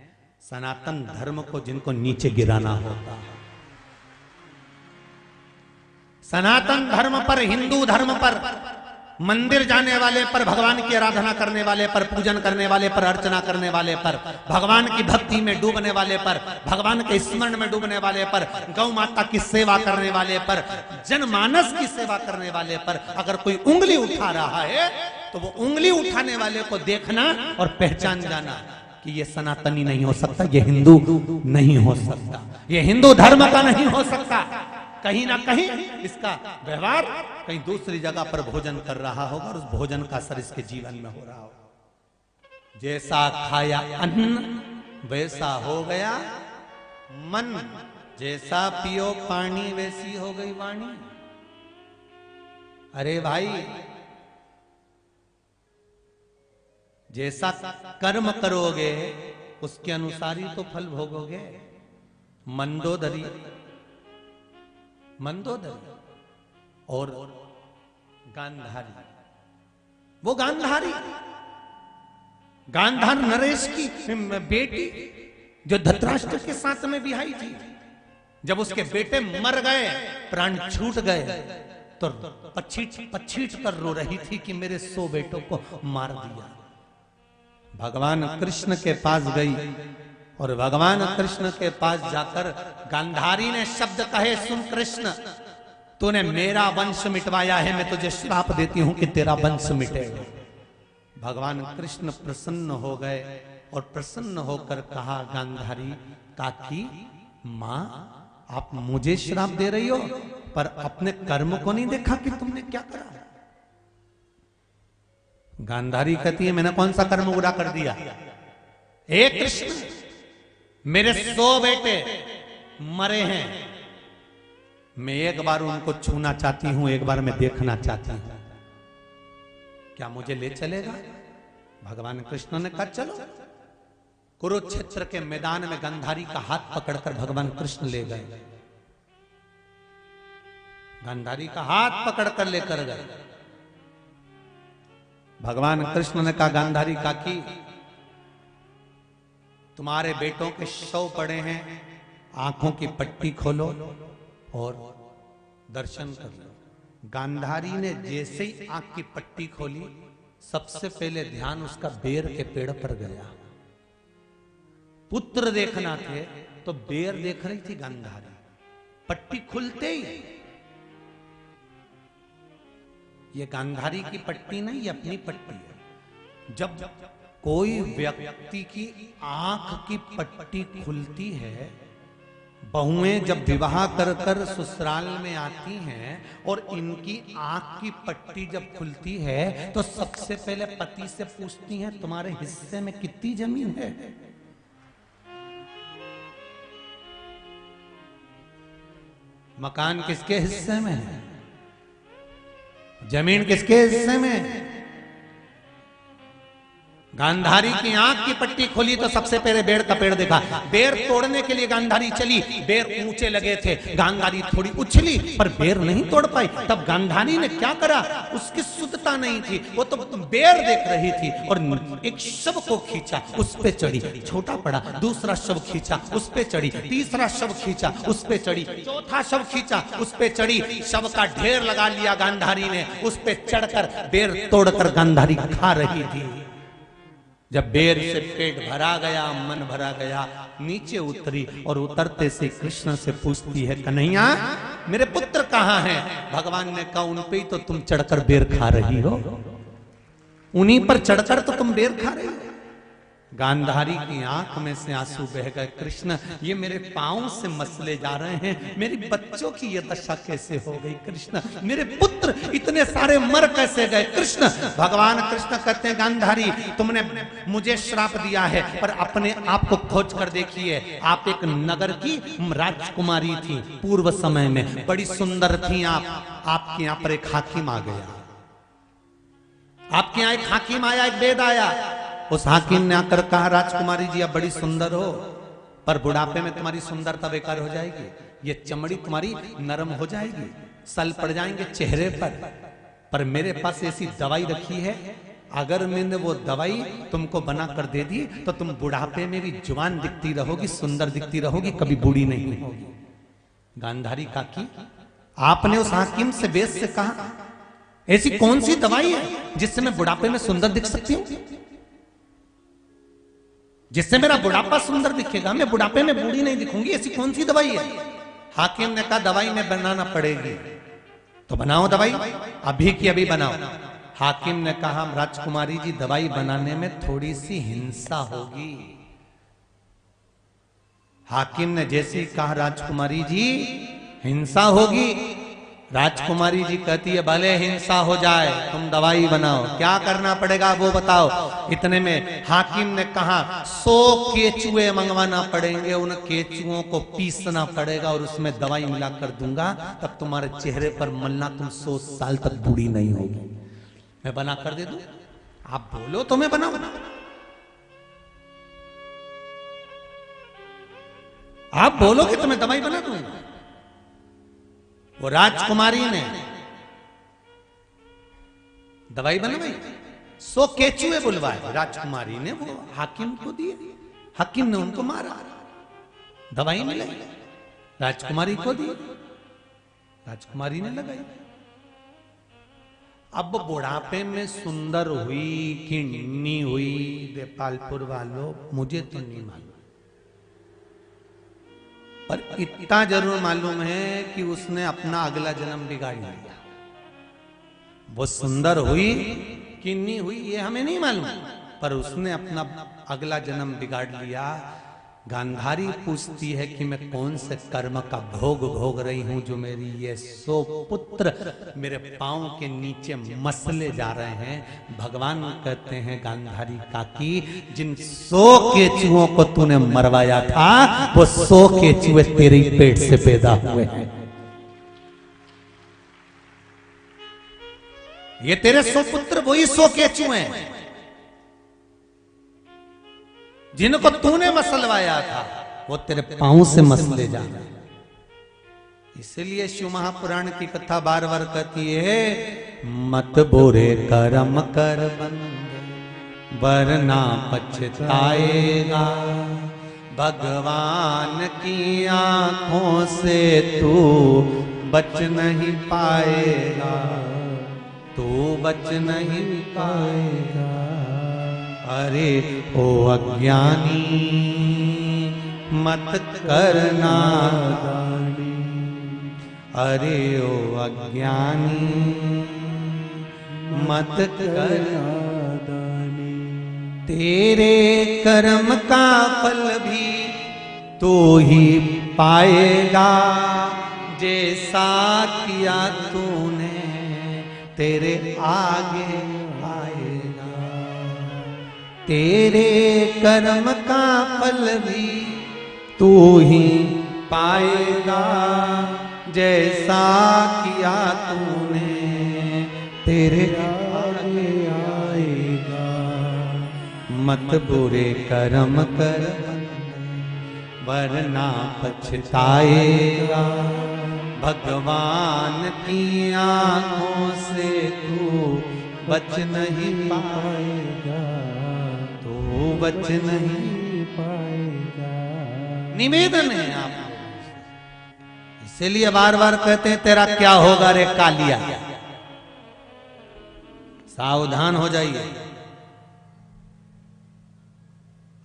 सनातन धर्म को जिनको नीचे गिराना होता है। सनातन धर्म पर, हिंदू धर्म पर, मंदिर जाने वाले पर, भगवान की आराधना करने वाले पर, पूजन करने वाले पर, अर्चना करने वाले पर, भगवान की भक्ति में डूबने वाले पर, भगवान के स्मरण में डूबने वाले पर, गौ माता की सेवा करने वाले पर, जनमानस की सेवा करने वाले पर अगर कोई उंगली उठा रहा है तो वो उंगली उठाने वाले को देखना और पहचान जाना कि ये सनातनी नहीं हो सकता, ये हिंदू नहीं हो सकता, ये हिंदू धर्म का नहीं हो सकता। कहीं ना कहीं इसका व्यवहार कहीं दूसरी जगह पर भोजन कर रहा होगा और उस भोजन का असर इसके जीवन में हो रहा होगा। जैसा खाया अन्न वैसा हो गया मन, जैसा पियो पानी वैसी हो गई वाणी। अरे भाई, जैसा कर्म करोगे उसके अनुसार ही तो फल भोगोगे। मंदोदरी और गांधारी, वो गांधार नरेश की बेटी जो धृतराष्ट्र के साथ में बिहाई थी, जब उसके बेटे मर गए, प्राण छूट गए, तो पछीट कर रो रही थी कि मेरे 100 बेटों को मार दिया। भगवान कृष्ण के पास गई और भगवान कृष्ण के पास जाकर गांधारी ने शब्द कहे, सुन कृष्ण, तूने मेरा वंश मिटवाया है, मैं तुझे श्राप देती हूं कि तेरा वंश मिटेगा। भगवान कृष्ण प्रसन्न हो गए और प्रसन्न होकर कहा, गांधारी काकी मां, आप मुझे श्राप दे रही हो पर अपने कर्म को नहीं देखा कि तुमने क्या करा। गांधारी कहती है, मैंने कौन सा कर्म बुरा कर दिया? हे कृष्ण, मेरे 100 बेटे मरे हैं, मैं एक बार उनको छूना चाहती हूं, एक बार मैं देखना चाहती हूं, क्या मुझे ले चलेगा? भगवान कृष्ण ने कहा चलो। कुरुक्षेत्र के मैदान में गांधारी का हाथ पकड़कर भगवान कृष्ण ले गए, गांधारी का हाथ पकड़कर लेकर गए। भगवान कृष्ण ने कहा, गांधारी काकी, तुम्हारे बेटों के शव पड़े हैं, आंखों की पट्टी खोलो और दर्शन कर लो। गांधारी ने जैसे ही आंख की पट्टी खोली, सबसे पहले ध्यान उसका बेर के पेड़ पर गया। पुत्र देखना थे तो बेर देख रही थी गांधारी। पट्टी खुलते ही, ये गांधारी की पट्टी नहीं, ये अपनी पट्टी है। जब कोई व्यक्ति की आंख की पट्टी खुलती है, बहुएं जब विवाह कर कर ससुराल में आती हैं और इनकी आंख की पट्टी जब खुलती है तो सबसे पहले पति से पूछती हैं, तुम्हारे हिस्से में कितनी जमीन है? मकान किसके हिस्से में है? जमीन किसके हिस्से में है? गांधारी की आंख की पट्टी खोली तो सबसे पहले बेर का पेड़ देखा। बेर तोड़ने के लिए गांधारी चली, बेर ऊंचे लगे थे, गांधारी थोड़ी उछली पर बेर नहीं तोड़ पाई। तब गांधारी ने क्या करा, उसकी शुद्धता नहीं थी, वो तो बेर देख रही थी और एक शव को खींचा, उस पे चढ़ी, छोटा पड़ा, दूसरा शव खींचा, उस पे चढ़ी, तीसरा शव खींचा, उस पे चढ़ी, चौथा शव खींचा, उस पे चढ़ी, शव का ढेर लगा लिया गांधारी ने, उस पे चढ़कर बेर तोड़कर गांधारी खा रही थी। जब बेर से पेट भरा गया, मन भरा गया, नीचे उतरी और उतरते से कृष्ण से पूछती है, कन्हैया मेरे पुत्र कहाँ हैं? भगवान ने कहा, उन पे ही तो तुम चढ़कर बेर खा रही हो, उन्हीं पर चढ़कर तो तुम बेर खा रही हो। गांधारी की आंख में से आंसू बह गए। कृष्ण, ये मेरे पांव से मसले जा रहे हैं, मेरी बच्चों की ये दशा कैसे हो गई? कृष्ण, मेरे पुत्र इतने सारे मर कैसे गए? कृष्ण, भगवान कृष्ण कहते हैं, गांधारी तुमने मुझे श्राप दिया है, पर अपने आप को खोज कर देखिए। आप एक नगर की राजकुमारी थी, पूर्व समय में बड़ी सुंदर थी आप। आपके यहाँ पर एक हाकिम आ गया, आपके यहाँ एक हाकिम आया, एक वेद आया। उस हाकिम ने आकर कहा, राजकुमारी जी आप बड़ी सुंदर हो, पर बुढ़ापे में तुम्हारी सुंदरता बेकार हो जाएगी, ये चमड़ी तुम्हारी नरम हो जाएगी, सल पड़ जाएंगे चेहरे पर मेरे पास ऐसी दवाई रखी है, अगर मैंने वो दवाई तुमको बना कर दे दी तो तुम बुढ़ापे में भी जवान दिखती रहोगी, सुंदर दिखती रहोगी, कभी बूढ़ी नहीं होगी। गांधारी काकी, आपने उस हाकिम से, वेद से कहा, ऐसी कौन सी दवाई है जिससे मैं बुढ़ापे में सुंदर दिख सकती हूँ, जिससे मेरा बुढ़ापा सुंदर दिखेगा, मैं बुढ़ापे में बूढ़ी नहीं दिखूंगी, ऐसी कौन सी दवाई है? हाकिम ने कहा, दवाई में बनाना पड़ेगी, तो बनाओ दवाई, अभी की अभी बनाओ। हाकिम ने कहा, राजकुमारी जी दवाई बनाने में थोड़ी सी हिंसा होगी। हाकिम ने जैसे ही कहा, राजकुमारी जी हिंसा होगी, राजकुमारी जी कहती है, भले हिंसा हो जाए, तुम दवाई बनाओ, क्या करना पड़ेगा वो बताओ। इतने में हाकिम ने कहा, 100 केचुए मंगवाना पड़ेंगे, उन केचुओं को पीसना पड़ेगा और उसमें दवाई मिलाकर दूंगा, तब तुम्हारे चेहरे पर मलना, तुम 100 साल तक बूढ़ी नहीं होगी। मैं बना कर दे दूं? आप बोलो तो मैं बनाऊं, आप बोलो कि तुम्हें दवाई बना दूंगा। वो राजकुमारी ने दवाई बनवाई, 100 केचुए बुलवाए, राजकुमारी ने वो हाकिम को दिए, हाकिम ने उनको मारा, दवाई मिलाई, राजकुमारी को दी, राजकुमारी ने लगाई। अब बुढ़ापे में सुंदर हुई कि निन्नी हुई, देपालपुर वालों मुझे तो नहीं मालूम, पर इतना जरूर मालूम है कि उसने अपना अगला जन्म बिगाड़ लिया। वो सुंदर हुई कि नहीं हुई ये हमें नहीं मालूम, पर उसने अपना अगला जन्म बिगाड़ लिया। गांधारी पूछती है कि मैं कौन से कर्म का भोग भोग रही हूं जो मेरी ये 100 पुत्र मेरे पांव के नीचे मसले जा रहे हैं। भगवान कहते हैं, गांधारी काकी, जिन 100 केचुओं को तूने मरवाया था वो 100 केचुए तेरे पेट से पैदा हुए हैं। ये तेरे 100 पुत्र वही 100 केचुए हैं जिनको तूने मसलवाया था, वो तेरे पांव से मसले जा रहे। इसलिए शिव महापुराण की कथा बार बार कहती है, मत बुरे कर्म कर बंदे वरना पछताएगा, भगवान की आंखों से तू बच नहीं पाएगा, तू बच नहीं पाएगा। अरे ओ अज्ञानी मत करना दानी, अरे ओ अज्ञानी मत कर नादानी, तेरे कर्म का फल भी तू ही पाएगा, जैसा किया तूने तेरे आगे आएगा। तेरे कर्म का फल भी तू ही पाएगा, जैसा किया तूने तेरे आगे आएगा। मत बुरे कर्म कर वरना पछताएगा, भगवान की आंखों से तू बच नहीं पाएगा, तू बच नहीं पाएगा। निवेदन है आप, इसीलिए बार बार कहते हैं तेरा क्या होगा रे कालिया, सावधान हो जाइए।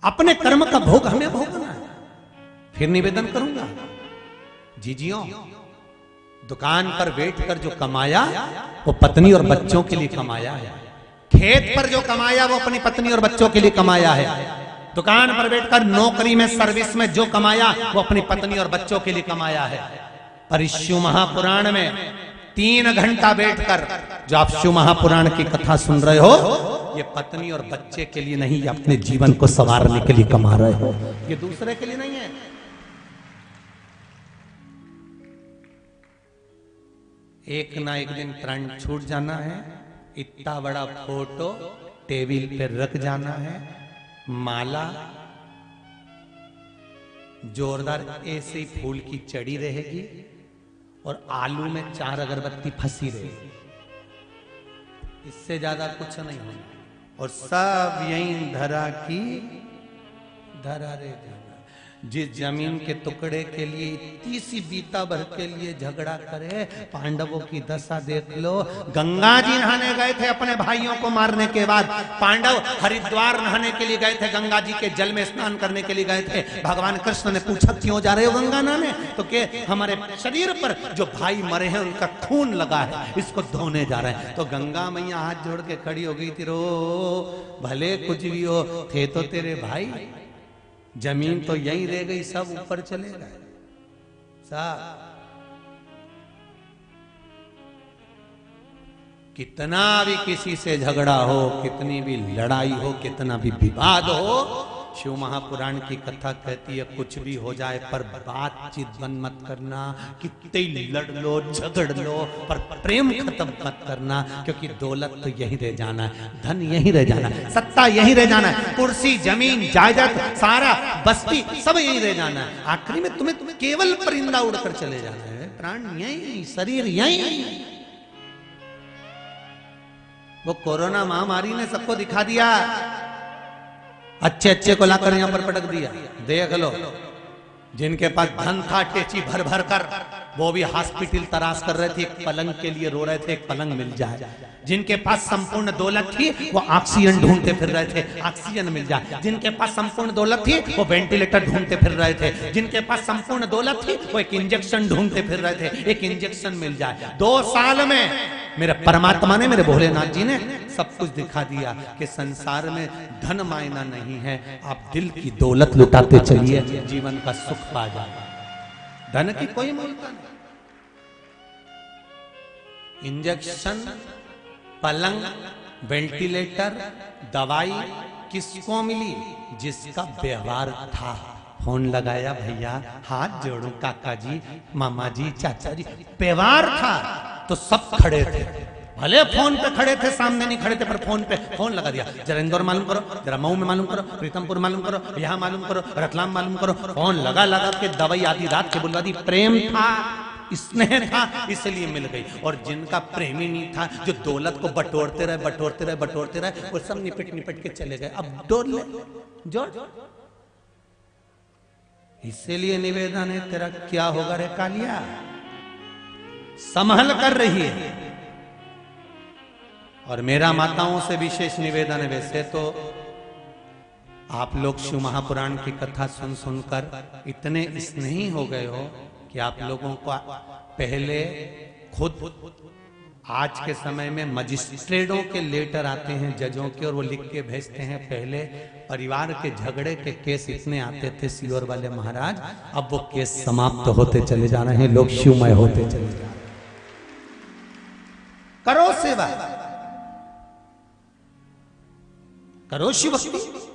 अपने कर्म का भोग हमें भोगना है। फिर निवेदन करूंगा, जीजियों दुकान पर बैठकर जो कमाया वो पत्नी और बच्चों के लिए कमाया है। खेत पर जो कमाया वो अपनी पत्नी और बच्चों के लिए कमाया है। दुकान पर बैठकर नौकरी में सर्विस में जो कमाया वो अपनी पत्नी और बच्चों के लिए कमाया है। पर इस शिव महापुराण में 3 घंटा बैठकर जो आप शिव महापुराण की कथा सुन रहे हो, ये पत्नी और बच्चे के लिए नहीं, ये अपने जीवन को संवारने के लिए कमा रहे हो, ये दूसरे के लिए नहीं है। एक ना एक दिन प्राण छूट जाना है, इतना बड़ा फोटो टेबल पे रख जाना है, माला जोरदार ऐसे ही फूल की चढ़ी रहेगी और आलू में 4 अगरबत्ती फंसी रहेगी, इससे ज्यादा कुछ नहीं होगा। और सब यहीं धरा की धरा रे धरा। जिस जमीन के टुकड़े के लिए इतनी सी बीता भर के लिए झगड़ा करे, पांडवों की दशा देख लो। गंगा जी नहाने गए थे अपने भाइयों को मारने के बाद, पांडव हरिद्वार नहाने के लिए गए थे, गंगा जी के जल में स्नान करने के लिए गए थे। भगवान कृष्ण ने पूछा क्यों जा रहे हो गंगा नहाने, तो के हमारे शरीर पर जो भाई मरे हैं उनका खून लगा है, इसको धोने जा रहे हैं। तो गंगा मैया हाथ जोड़ के खड़ी हो गई थी, रो भले कुछ भी हो, थे तो तेरे भाई, जमीन तो यहीं रह गई, सब ऊपर चले गए सब। कितना भी किसी से झगड़ा हो, कितनी भी लड़ाई हो, कितना भी विवाद हो, शिव महापुराण की कथा कहती है कुछ भी हो जाए पर बातचीत बंद मत करना। कितने लड़ लो झगड़ लो पर प्रेम खत्म मत करना, क्योंकि दौलत तो यहीं रह जाना है, धन यहीं रह जाना है, सत्ता यहीं रह जाना है, कुर्सी जमीन जायदाद सारा बस्ती सब यहीं रह जाना है। आखिरी में तुम्हें केवल परिंदा उड़कर चले जाना है, प्राण यहीं, शरीर यहीं। वो कोरोना महामारी ने सबको दिखा दिया, अच्छे अच्छे को लाकर यहां पर पटक दिया। देख लो, जिनके पास धन था टेची भर भर कर वो भी हॉस्पिटल तलाश कर रहे थे, एक पलंग के लिए रो रहे थे, एक पलंग मिल जाए। जिनके पास संपूर्ण दौलत थी वो ऑक्सीजन ढूंढते फिर रहे थे, ऑक्सीजन मिल जाए। जिनके पास संपूर्ण दौलत थी वो वेंटिलेटर ढूंढते फिर रहे थे। जिनके पास संपूर्ण दौलत थी वो एक इंजेक्शन ढूंढते फिर रहे थे, एक इंजेक्शन मिल जाए। 2 साल में मेरे परमात्मा ने, मेरे भोलेनाथ जी ने सब कुछ दिखा दिया कि संसार में धन मायना नहीं है, आप दिल की दौलत लुटाते चलिए, जीवन का सुख पा जाए। धन की कोई मूल्य नहीं। इंजेक्शन, पलंग, वेंटिलेटर, दवाई किसको मिली? जिसका व्यवहार था। फोन लगाया, भैया हाथ जोड़ो, काका जी, मामा जी, चाचा जी, व्यवहार था तो सब खड़े थे। भले फोन पे खड़े थे, सामने नहीं खड़े थे, पर फोन पे फोन लगा दिया। जरा इंदौर मालूम करो, जरा मऊ में मालूम करो, प्रीतमपुर मालूम करो, यहाँ मालूम करो, रतलाम मालूम करो। फोन लगा लगा के दवाई आधी रात के बुलवा दी। प्रेम था, स्नेह था, इसलिए मिल गई। और जिनका प्रेम ही नहीं था, जो दौलत को बटोरते रहे बटोरते रहे बटोरते रहे, वो सब निपट निपट के चले गए। अब डोर ले जोड़। इसीलिए निवेदन है, तेरा क्या होगा रे कालिया, संभल कर रही है। और मेरा माताओं से विशेष निवेदन है, वैसे तो आप लोग शिव महापुराण की कथा सुन सुनकर इतने स्नेही हो गए हो कि आप लोगों को पहले खुद आज के समय में मजिस्ट्रेटों के लेटर आते हैं जजों के, और वो लिख के भेजते हैं। पहले परिवार के झगड़े के केस इतने आते थे सियोर वाले महाराज, अब वो केस समाप्त होते चले जा रहे हैं, लोग शिवमय होते चले जा रहे हैं। करो सेवा, करो शिव भक्ति।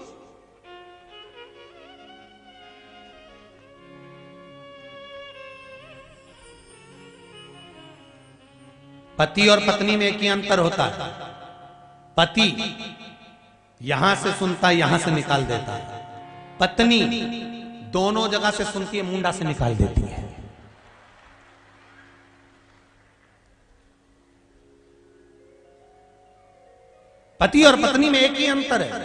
पति और पत्नी में एक ही अंतर होता है, पति यहां से सुनता है, यहां से निकाल देता है, पत्नी दोनों जगह से सुनती है, मुंडा से निकाल देती है। पति और पत्नी में एक ही अंतर है,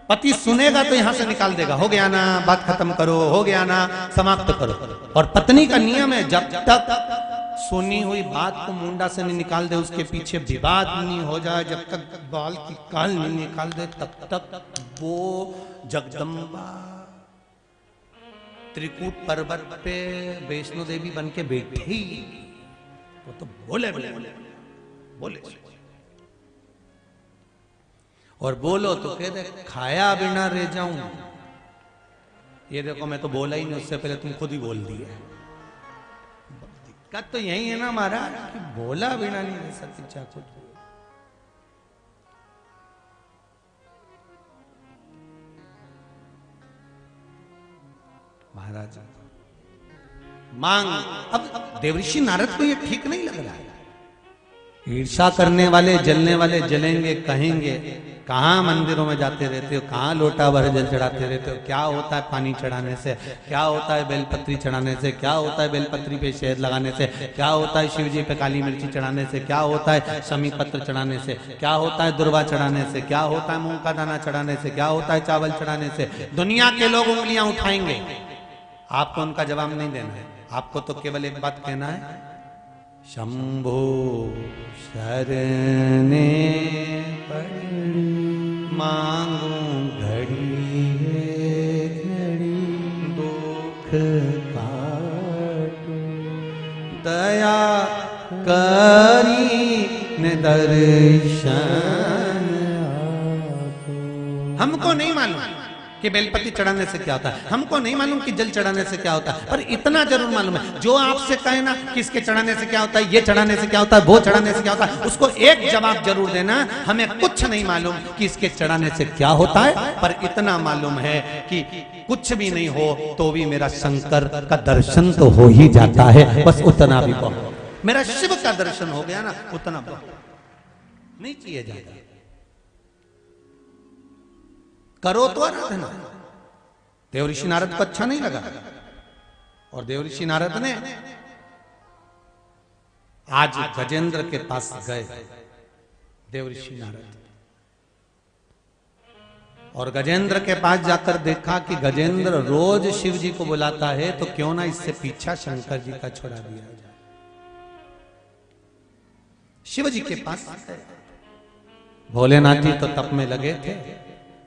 पति सुनेगा तो यहां से निकाल देगा, हो गया ना, बात खत्म करो, हो गया ना, समाप्त करो। और पत्नी का नियम है जब तक सुनी हुई बात को मुंडा से नहीं निकाल दे, उसके पीछे विवाद नहीं हो जाए, जब तक बाल की काल नहीं निकाल दे, तब तक वो जगदम्बा त्रिकूट पर्वत पे वैष्णो देवी बन के बैठी, वो तो बोले बोले बोले बोले, और बोलो तो कह दे खाया बिना रह जाऊं। ये देखो मैं तो बोला ही नहीं, उससे पहले तुम खुद ही बोल दिए। दिक्कत तो यही है ना महाराज कि बोला बिना नहीं रह सकती चाकू। महाराज मांग, अब देवऋषि नारद को ये ठीक नहीं लग रहा है। ईर्षा करने वाले जलने वाले जलेंगे, कहेंगे कहाँ मंदिरों में जाते रहते हो, कहाँ लोटा भर जल चढ़ाते रहते हो, क्या होता है पानी चढ़ाने से, क्या होता है बेलपत्री चढ़ाने से, क्या होता है बेलपत्री पे शहद लगाने से, क्या होता है शिव जी पे काली मिर्ची चढ़ाने से, क्या होता है शमी पत्र चढ़ाने से, क्या होता है दुर्वा चढ़ाने से, क्या होता है मूंग का दाना चढ़ाने से, क्या होता है चावल चढ़ाने से। दुनिया के लोग उंगलियां उठाएंगे, आपको उनका जवाब नहीं देना है, आपको तो केवल एक बात कहना है, शंभो शरणे पड़ी मांगू घड़ी घड़ी दुख काटू दया करी न दर्शन। हमको नहीं मालूम कि बेलपति चढ़ाने से क्या होता है, हमको नहीं मालूम कि जल चढ़ाने से क्या होता है, पर इतना जरूर मालूम है, जो आपसे कहे ना कि इसके चढ़ाने से क्या होता है, ये चढ़ाने से क्या होता है, वो चढ़ाने से क्या होता है, उसको एक जवाब जरूर देना, हमें कुछ नहीं मालूम कि इसके चढ़ाने से क्या होता है, पर इतना मालूम है कि कुछ भी नहीं हो तो भी मेरा शंकर का दर्शन तो हो ही जाता है, बस उतना भी बहुत। मेरा शिव का दर्शन हो गया ना, उतना बहुत, नहीं चाहिए ज्यादा। करो तो आराधना। देवऋषि नारद को अच्छा नहीं लगा, और देवऋषि नारद ने आज गजेंद्र के पास गए, देवऋषि नारद, और गजेंद्र के पास जाकर देखा कि गजेंद्र रोज शिव जी को बुलाता है, तो क्यों ना इससे पीछा शंकर जी का छुड़ा दिया जाए। शिव जी के पास भोलेनाथ जी तो तप में लगे थे,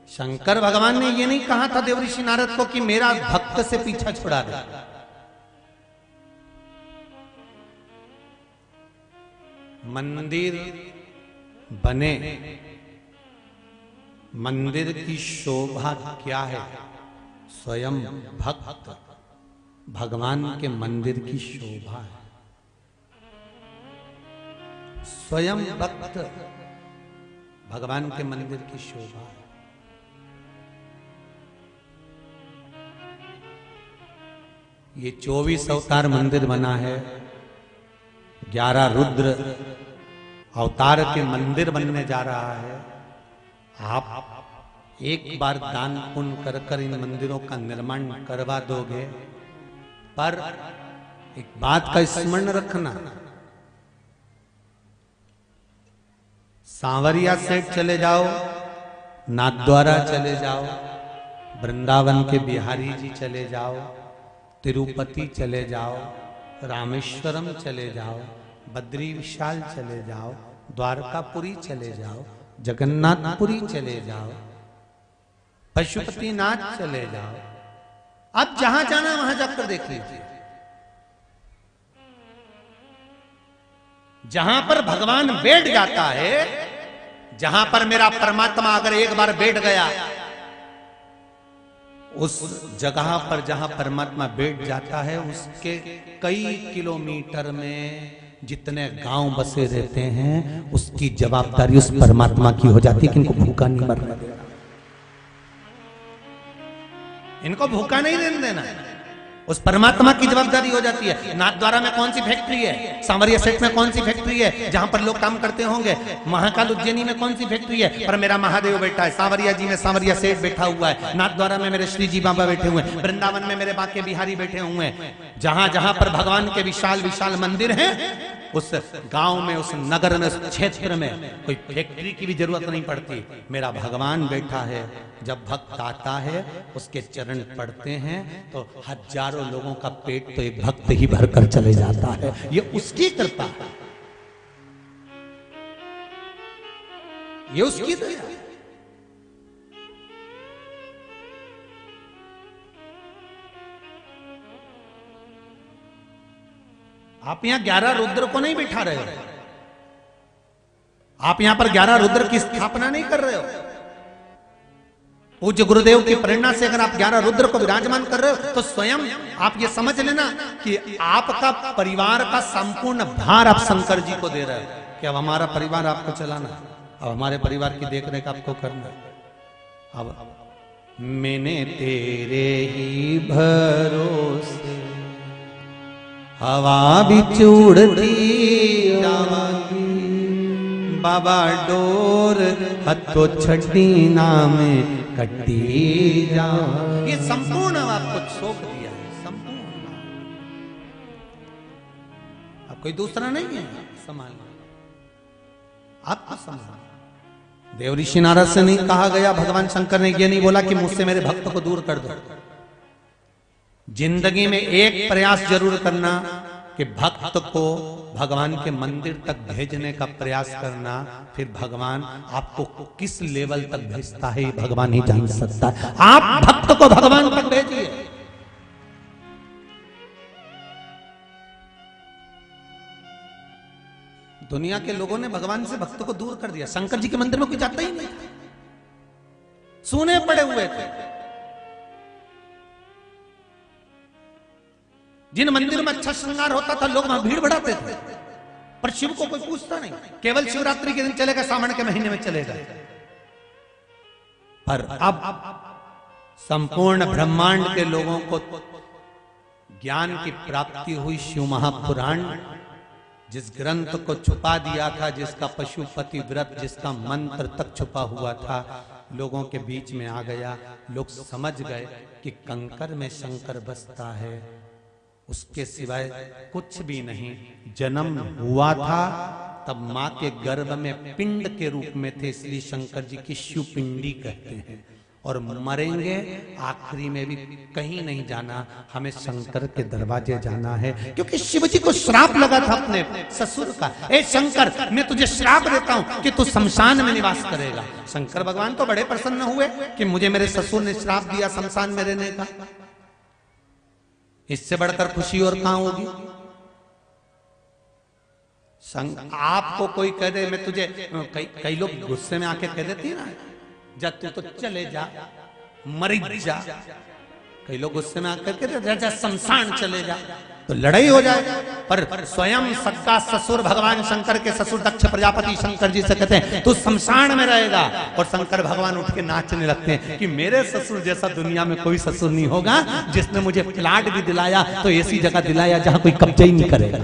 शंकर भगवान ने ये नहीं कहा था देवऋषि नारद को कि मेरा भक्त से पीछा छुड़ा दे। मंदिर बने, मंदिर की शोभा क्या है, स्वयं भक्त भगवान के मंदिर की शोभा है। स्वयं भक्त भगवान के मंदिर की शोभा है। ये 24 अवतार मंदिर बना है, 11 रुद्र अवतार के मंदिर बनने जा रहा है। आप एक बार दान पुण्य कर कर इन मंदिरों का निर्माण करवा दोगे, पर एक बात का स्मरण रखना, सांवरिया सेठ चले जाओ, नाथद्वारा चले जाओ, वृंदावन के बिहारी जी चले जाओ, तिरुपति चले जाओ, रामेश्वरम चले जाओ, बद्री विशाल चले जाओ, द्वारकापुरी चले जाओ, जगन्नाथपुरी चले जाओ, पशुपतिनाथ चले जाओ, आप जहां जाना वहां जाकर देख लीजिए। जहां पर भगवान बैठ जाता है, जहां पर मेरा परमात्मा अगर एक बार बैठ गया, उस जगह पर जहां परमात्मा बैठ जाता है, उसके कई किलोमीटर में जितने गांव बसे रहते हैं, उसकी जवाबदारी उस परमात्मा की हो जाती है कि इनको भूखा नहीं मरने देना, इनको भूखा नहीं रहने देना। उस परमात्मा की जवाबदारी हो जाती है। नाथद्वारा में कौन सी फैक्ट्री है, सांवरिया सेठ में कौन सी फैक्ट्री है जहां पर लोग काम करते होंगे, महाकाल उज्जैनी में कौन सी फैक्ट्री है, पर मेरा महादेव बैठा है, सांवरिया जी में सांवरिया सेठ बैठा हुआ है, नाथद्वारा में मेरे श्री जी बाबा बैठे हुए हैं, वृंदावन में मेरे बाके बिहारी बैठे हुए हैं। जहां जहां पर भगवान के विशाल विशाल मंदिर हैं, उस गांव में, उस नगर में, उस क्षेत्र में कोई फैक्ट्री की भी जरूरत नहीं पड़ती। मेरा भगवान बैठा है। जब भक्त आता है, उसके चरण पड़ते हैं, तो हजारों लोगों का पेट तो एक भक्त ही भरकर चले जाता है। ये उसकी कृपा है, ये उसकी दया है। आप यहां 11 रुद्र को नहीं बिठा रहे हो, आप यहां पर 11 रुद्र की स्थापना नहीं कर रहे हो। पूज्य गुरुदेव की प्रेरणा से अगर आप 11 रुद्र को विराजमान कर रहे हो, तो स्वयं आप ये समझ लेना कि आपका परिवार का संपूर्ण भार आप शंकर जी को दे रहे हो, कि अब हमारा परिवार आपको चलाना, अब हमारे परिवार की देखरेख आपको करना। अब मैंने तेरे ही भरोसे हवा भी उड़ती जावागी, बाबा डोर हथो छठी नाम कटी जा। ये संपूर्ण आपको सौंप दिया है, संपूर्ण। अब कोई दूसरा नहीं है संभाल, आपको संभाल। देव ऋषि नारद से नहीं कहा गया, भगवान शंकर ने ये नहीं बोला कि मुझसे मेरे भक्त को दूर कर दो। जिंदगी में एक प्रयास जरूर करना कि भक्त को भगवान के मंदिर तक भेजने का प्रयास करना, फिर भगवान आपको किस लेवल तक भेजता है भगवान ही जान सकता है। आप भक्त को भगवान तक भेजिए। दुनिया के लोगों ने भगवान से भक्त को दूर कर दिया। शंकर जी के मंदिर में कोई जाता ही नहीं, सूने पड़े हुए थे। जिन मंदिर में अच्छा श्रृंगार होता था, लोग वहां भीड़ बढ़ाते थे, पर शिव को कोई पूछता नहीं। केवल शिवरात्रि के दिन चलेगा, सावन के महीने में चलेगा। पर अब संपूर्ण ब्रह्मांड के लोगों को ज्ञान की प्राप्ति हुई। शिव महापुराण जिस ग्रंथ को छुपा दिया था, जिसका पशुपति व्रत, जिसका मंत्र तक छुपा हुआ था, लोगों के बीच में आ गया। लोग समझ गए कि कंकर में शंकर बसता है, उसके सिवाय कुछ भी नहीं। जन्म हुआ था तब मां के गर्भ में पिंड के रूप में थे, इसलिए शंकर जी की शिव पिंडी कहते हैं। और मरेंगे आखिरी में भी कहीं नहीं जाना, हमें शंकर के दरवाजे जाना है, क्योंकि शिव जी को श्राप लगा था अपने ससुर का। ए शंकर, मैं तुझे श्राप देता हूं कि तू शमशान में निवास करेगा। शंकर भगवान तो बड़े प्रसन्न हुए कि मुझे मेरे ससुर ने श्राप दिया शमशान में रहने का, इससे बढ़कर खुशी और कहां होगी। आपको कोई कह दे मैं तुझे, कई लोग गुस्से में आके कह देती है ना, जा तू तो चले जा, मर जा। कई लोग गुस्से में आकर के जा शमशान चले जा, तो लड़ाई हो जाए। पर स्वयं सबका ससुर भगवान शंकर के ससुर दक्ष प्रजापति शंकर जी से कहते हैं तू शमशान में रहेगा। और शंकर भगवान उठ के नाचने लगते हैं कि मेरे ससुर जैसा दुनिया में कोई ससुर नहीं होगा, जिसने मुझे प्लाट भी दिलाया तो ऐसी जगह दिलाया जहां कोई कब्जा ही नहीं करेगा।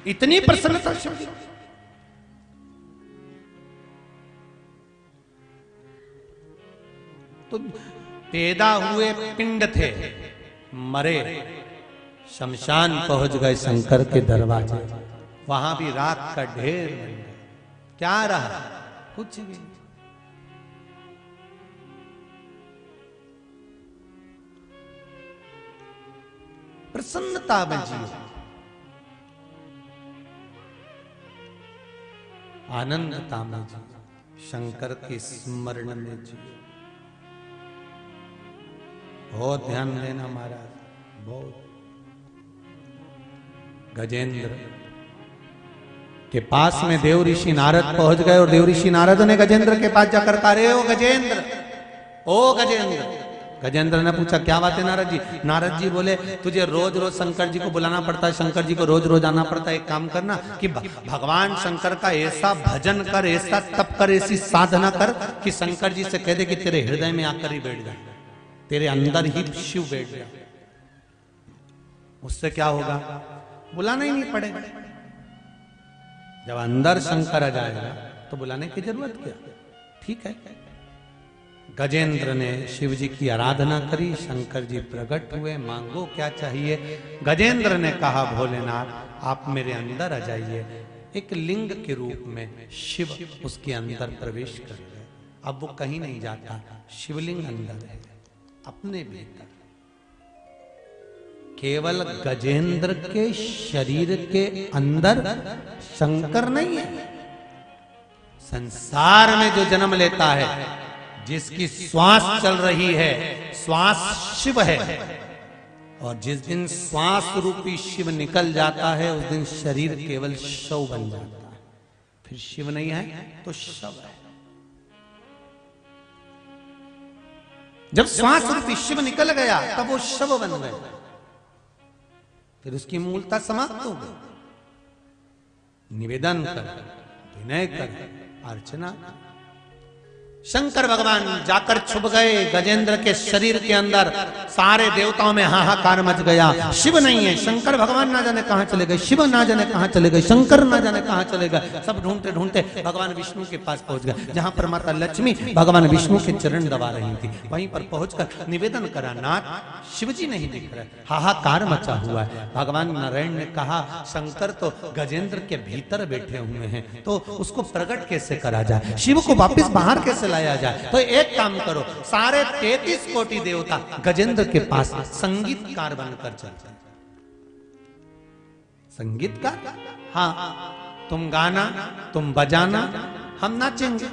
इतनी प्रसन्नता शिव जी। तो पैदा हुए पिंड थे, मरे शमशान पहुंच गए शंकर के दरवाजे, वहां भी राख का ढेर बन गया। क्या रहा? कुछ भी। प्रसन्नता में जियो, आनंदता में जियो, शंकर के स्मरण में जियो। बहुत ध्यान देना महाराज, बहुत। गजेंद्र के पास में देव ऋषि नारद पहुंच गए और देव ऋषि नारद ने गजेंद्र के पास जाकर कहा, रे ओ गजेंद्र। गजेंद्र ने पूछा, क्या बात है नारद जी? नारद जी बोले, तुझे रोज रोज शंकर जी को बुलाना पड़ता है, शंकर जी को रोज रोज आना पड़ता है। एक काम करना कि भगवान शंकर का ऐसा भजन कर, ऐसा तप कर, ऐसी साधना कर कि शंकर जी से कह दे कि तेरे हृदय में आकर ही बैठ जाए, तेरे अंदर ही शिव बैठ जाए। उससे क्या होगा? बुलाना ही नहीं पड़ेगा। जब अंदर शंकर आ जाएगा तो बुलाने की जरूरत क्या? ठीक है। गजेंद्र ने शिव जी की आराधना करी, शंकर जी प्रकट हुए, मांगो क्या चाहिए। गजेंद्र ने कहा, भोलेनाथ आप मेरे अंदर आ जाइए। एक लिंग के रूप में शिव उसके अंदर प्रवेश कर गए। अब वो कहीं नहीं जाता, शिवलिंग अंदर है अपने भीतर। केवल गजेंद्र के शरीर के अंदर शंकर नहीं है। संसार में जो जन्म लेता है, जिसकी श्वास चल रही है, श्वास शिव है। और जिस दिन श्वास रूपी शिव निकल जाता है, उस दिन शरीर केवल शव बन जाता है। फिर शिव नहीं है तो शव है। जब श्वास रूपी शिव निकल गया तब वो शव बन गए, फिर उसकी मूलता समाप्त हो गई। निवेदन कर, विनय कर, अर्चना। शंकर भगवान जाकर छुप गए गजेंद्र के शरीर के अंदर। सारे देवताओं में हाहाकार मच गया। शिव नहीं है, शंकर भगवान ना जाने कहां चले गए, शिव ना जाने कहां चले गए, शंकर ना जाने कहां चले गए। सब ढूंढते ढूंढते भगवान विष्णु के पास पहुंच गए, जहां पर माता लक्ष्मी भगवान विष्णु के चरण दबा रही थी। वहीं पर पहुंचकर निवेदन करा, नाथ शिव जी नहीं दिख रहे। हाहाकार मचा हुआ है। भगवान नारायण ने कहा, शंकर तो गजेंद्र के भीतर बैठे हुए हैं, तो उसको प्रकट कैसे करा जाए, शिव को वापिस बाहर कैसे लाया जाए। तो एक काम करो, सारे 33 कोटि देवता गजेंद्र के पास संगीतकार बनकर चलते। संगीतकार? हाँ, तुम गाना, तुम बजाना, हम नाचेंगे।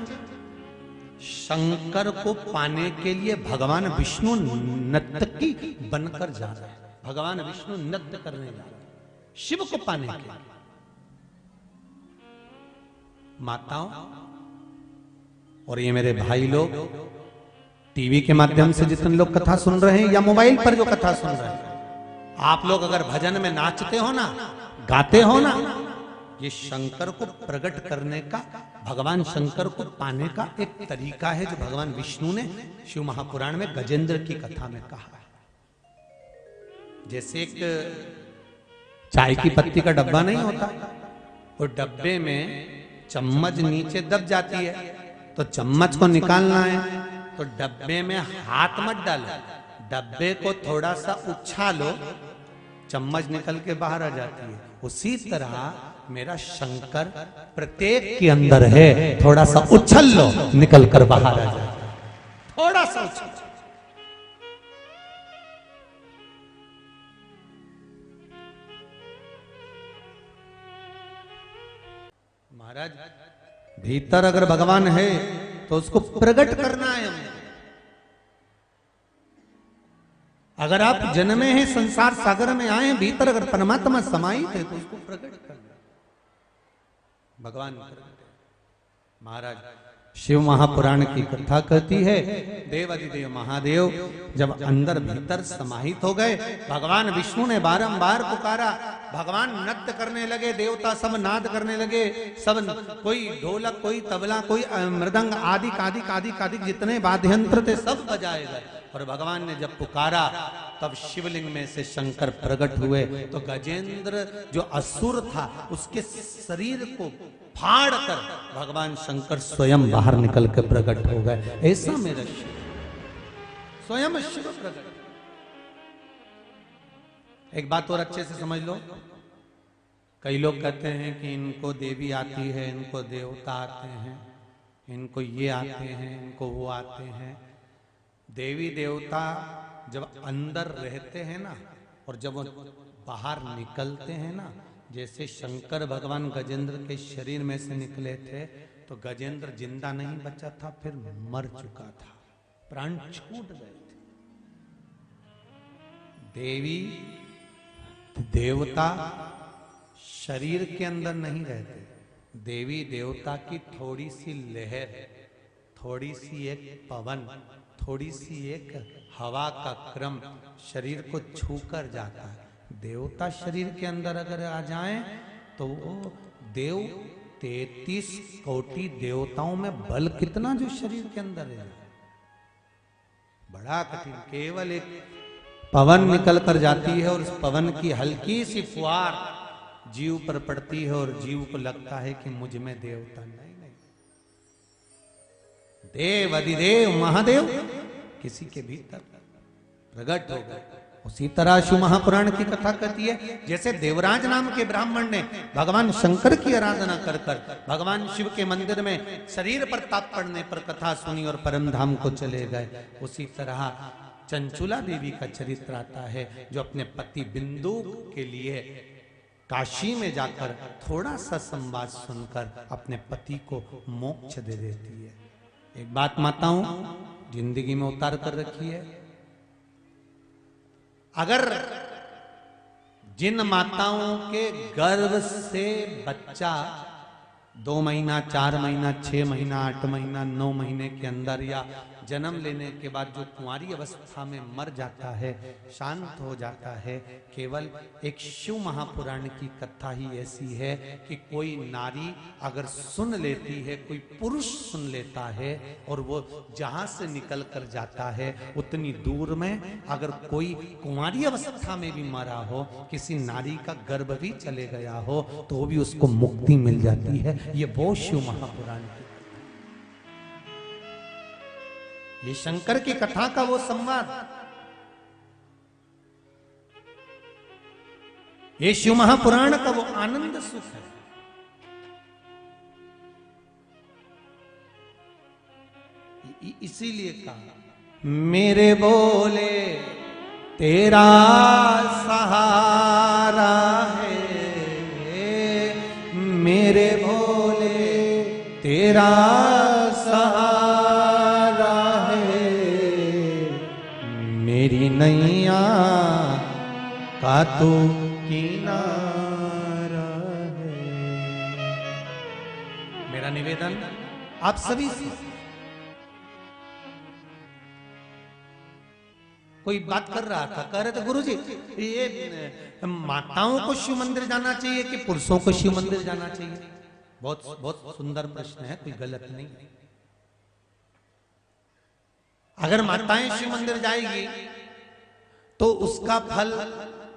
शंकर को पाने के लिए भगवान विष्णु नर्तकी बनकर जा रहे हैं। भगवान विष्णु नृत्य करने जा रहे हैं शिव को पाने के लिए। माताओं और ये मेरे भाई लोग, टीवी के माध्यम से जितने लोग कथा सुन रहे हैं या मोबाइल पर जो कथा सुन रहे हैं, आप लोग अगर भजन में नाचते हो ना, गाते हो ना, ये शंकर को प्रकट करने का, भगवान शंकर को पाने का एक तरीका है जो भगवान विष्णु ने शिव महापुराण में गजेंद्र की कथा में कहा है। जैसे एक चाय की पत्ती का डब्बा नहीं होता, वो डब्बे में चम्मच नीचे दब जाती है, तो चम्मच को निकालना है तो डब्बे में हाथ मत डालो, डब्बे को थोड़ा सा उछालो, चम्मच निकल के बाहर आ जाती है। उसी तरह मेरा शंकर प्रत्येक के अंदर है, थोड़ा सा उछल लो, निकल कर बाहर आ जाए। थोड़ा सा उछल। महाराज, भीतर अगर भगवान है तो उसको प्रकट करना है हमें। अगर आप जन्मे हैं, संसार सागर में आए हैं, भीतर अगर परमात्मा समाहित है तो उसको प्रकट करना। भगवान महाराज शिव महापुराण की कथा कहती है, देवाधिदेव महादेव जब अंदर भीतर समाहित हो गए, भगवान विष्णु ने बारंबार पुकारा, भगवान नृत्य करने लगे, देवता सब नाद करने लगे, सब कोई ढोलक, कोई तबला, कोई मृदंग आदि आदि आदि आदि जितने वाद्य यंत्र थे सब बजाए गए। और भगवान ने जब पुकारा तब शिवलिंग में से शंकर प्रकट हुए। तो गजेंद्र जो असुर था उसके शरीर को फाड़ कर भगवान शंकर स्वयं बाहर निकल के प्रकट हो गए। ऐसा मेरा शिव, स्वयं शिव प्रकट। एक बात और अच्छे से समझ लो, कई लोग कहते हैं कि इनको देवी आती है, इनको देवता आते हैं, इनको ये आते हैं, इनको वो आते हैं। देवी देवता जब अंदर रहते हैं ना, और जब वो बाहर निकलते हैं ना, जैसे शंकर भगवान गजेंद्र के शरीर में से निकले थे तो गजेंद्र जिंदा नहीं बचा था, फिर मर चुका था, प्राण छूट गए थे। देवी देवता शरीर के अंदर नहीं रहते। देवी देवता की थोड़ी सी लहर, थोड़ी सी एक पवन, थोड़ी सी एक हवा का क्रम शरीर को छू कर जाता है। देवता शरीर के अंदर अगर आ जाएं तो वो देव 33 कोटि देवताओं में बल कितना जो शरीर के अंदर है, बड़ा कठिन। केवल एक पवन निकल कर जाती है और उस पवन की हल्की सी फुहार जीव पर पड़ती है और जीव को लगता है कि मुझ में देवता नहीं। देव अधिदेव महादेव किसी के भीतर प्रकट हो गए। उसी तरह शिव महापुराण की कथा कहती है, जैसे देवराज नाम के ब्राह्मण ने भगवान शंकर की आराधना कर भगवान शिव के मंदिर में शरीर पर ताप पड़ने पर कथा सुनी और परम धाम को चले गए। उसी तरह चंचुला देवी का चरित्र आता है, जो अपने पति बिंदु के लिए काशी में जाकर थोड़ा सा संवाद सुनकर अपने पति को मोक्ष दे देती है। एक बात माताओं जिंदगी में उतार कर रखी है, अगर जिन माताओं के गर्भ से बच्चा 2 महीना, 4 महीना, 6 महीना, 8 महीना, 9 महीने के अंदर या जन्म लेने के बाद जो कुंवारी अवस्था में मर जाता है, शांत हो जाता है, केवल एक शिव महापुराण की कथा ही ऐसी है कि कोई नारी अगर सुन लेती है, कोई पुरुष सुन लेता है और वो जहां से निकल कर जाता है उतनी दूर में अगर कोई कुंवारी अवस्था में भी मरा हो, किसी नारी का गर्भ भी चले गया हो, तो भी उसको मुक्ति मिल जाती है। ये वो शिव महापुराण की, ये शंकर की कथा का वो संवाद, ये शिव महापुराण का वो आनंद सुख है। इसीलिए कहा मेरे बोले तेरा सहारा है, मेरे भोले तेरा सहारा है, मेरी नैया का तू किनारा है। मेरा निवेदन आप सभी से, कोई बात कर रहा था, कह रहे थे गुरुजी ये माताओं को शिव मंदिर जाना चाहिए कि पुरुषों को शिव मंदिर जाना चाहिए? बहुत बहुत सुंदर प्रश्न है, कोई गलत नहीं। अगर माताएं शिव मंदिर जाएगी तो उसका फल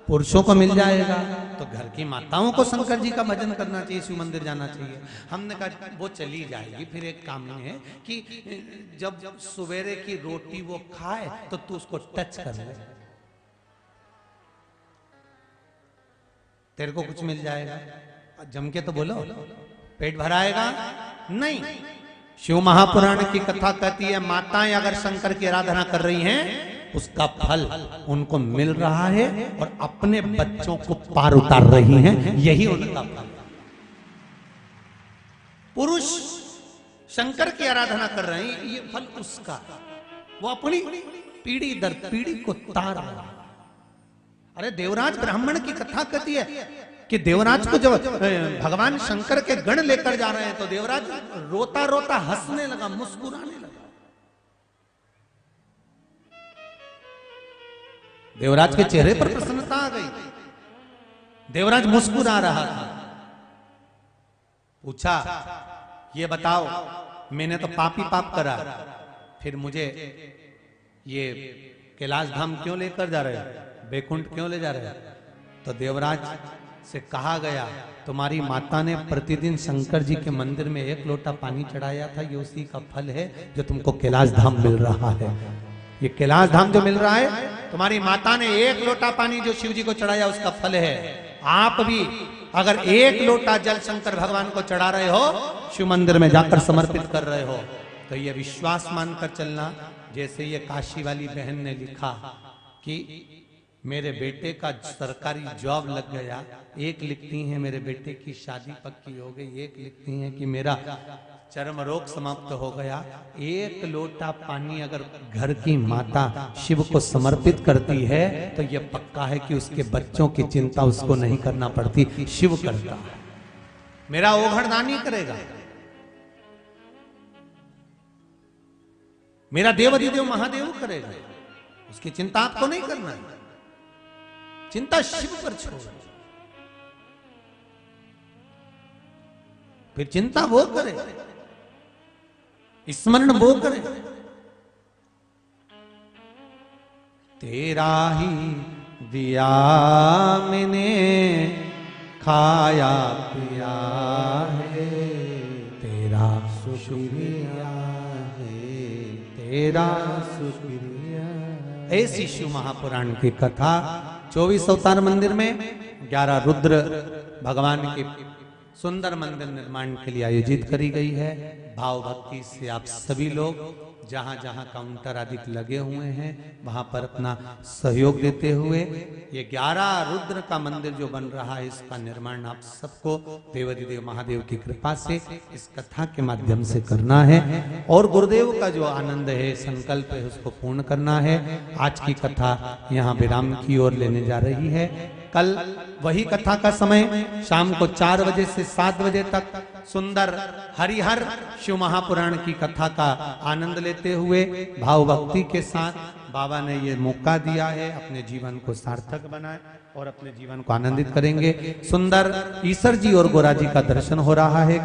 पुरुषों को मिल जाएगा, तो घर की माताओं को शंकर जी का भजन करना चाहिए, शिव मंदिर जाना चाहिए। हमने कहा वो चली जाएगी, फिर एक काम नहीं है कि जब सवेरे की रोटी वो खाए तो तू उसको टच कर ले, तेरे को कुछ मिल जाएगा। जम के तो बोलो, पेट भराएगा नहीं। शिव महापुराण की कथा कहती है माताएं अगर शंकर की आराधना कर रही हैं उसका फल उनको मिल रहा है और अपने बच्चों को पार उतार रही हैं, यही उनका फल। पुरुष शंकर की आराधना कर रहे हैं, ये फल उसका, वो अपनी पीढ़ी दर पीढ़ी को तार रहा है। अरे देवराज ब्राह्मण की कथा कहती है कि देवराज को जब भगवान शंकर के गण लेकर जा रहे हैं तो देवराज रोता रोता हंसने लगा, मुस्कुराने लगा। देवराज के चेहरे पर प्रसन्नता आ गई, देवराज मुस्कुरा रहा था। पूछा ये बताओ मैंने तो पाप ही पाप करा, फिर मुझे ये कैलाश धाम क्यों लेकर जा रहे हो, बैकुंठ क्यों ले जा रहे हो? तो देवराज से कहा गया तुम्हारी माता ने प्रतिदिन शंकर जी के मंदिर में 1 लोटा पानी चढ़ाया था, ये उसी का फल है जो तुमको कैलाश धाम मिल रहा है। ये कैलाश धाम जो मिल रहा है तुम्हारी माता ने 1 लोटा पानी जो शिव जी को चढ़ाया उसका फल है। आप भी अगर 1 लोटा जल शंकर भगवान को चढ़ा रहे हो, शिव मंदिर में जाकर समर्पित कर रहे हो, तो ये विश्वास मानकर चलना। जैसे ये काशी वाली बहन ने लिखा कि मेरे बेटे का सरकारी जॉब लग गया, एक लिखती हैं मेरे बेटे की शादी पक्की हो गई, एक लिखती हैं कि मेरा चर्म रोग समाप्त हो गया। एक लोटा पानी अगर घर की माता शिव को समर्पित करती है तो यह पक्का है कि उसके बच्चों की चिंता उसको नहीं करना पड़ती, शिव करता है। मेरा ओघड़दानी करेगा, मेरा देवाधिदेव महादेव करेगा, उसकी चिंता आपको नहीं करना है, चिंता शिव पर छोड़ो। फिर चिंता वो करे, स्मरण वो करे। तेरा ही दिया मैंने खाया पिया है, तेरा शुक्रिया है, तेरा शुक्रिया। ऐसी शिव महापुराण की कथा 24 अवतार मंदिर में 11 रुद्र भगवान के सुंदर मंदिर निर्माण के लिए आयोजित करी गई है। भाव भक्ति से आप सभी लोग जहां जहां काउंटर आदि लगे हुए हैं वहां पर अपना सहयोग देते हुए ये 11 रुद्र का मंदिर जो बन रहा है इसका निर्माण आप सबको देवाधिदेव महादेव की कृपा से इस कथा के माध्यम से करना है और गुरुदेव का जो आनंद है, संकल्प है, उसको पूर्ण करना है। आज की कथा यहाँ विराम की ओर लेने जा रही है। कल वही कथा का समय शाम को 4 बजे से 7 बजे तक सुंदर हरिहर शिव महापुराण की कथा का आनंद लेते हुए भाव भक्ति के साथ बाबा ने ये मौका दिया है, अपने जीवन को सार्थक बनाए और अपने जीवन को आनंदित करेंगे। सुंदर ईश्वर जी और गोरा जी का दर्शन हो रहा है।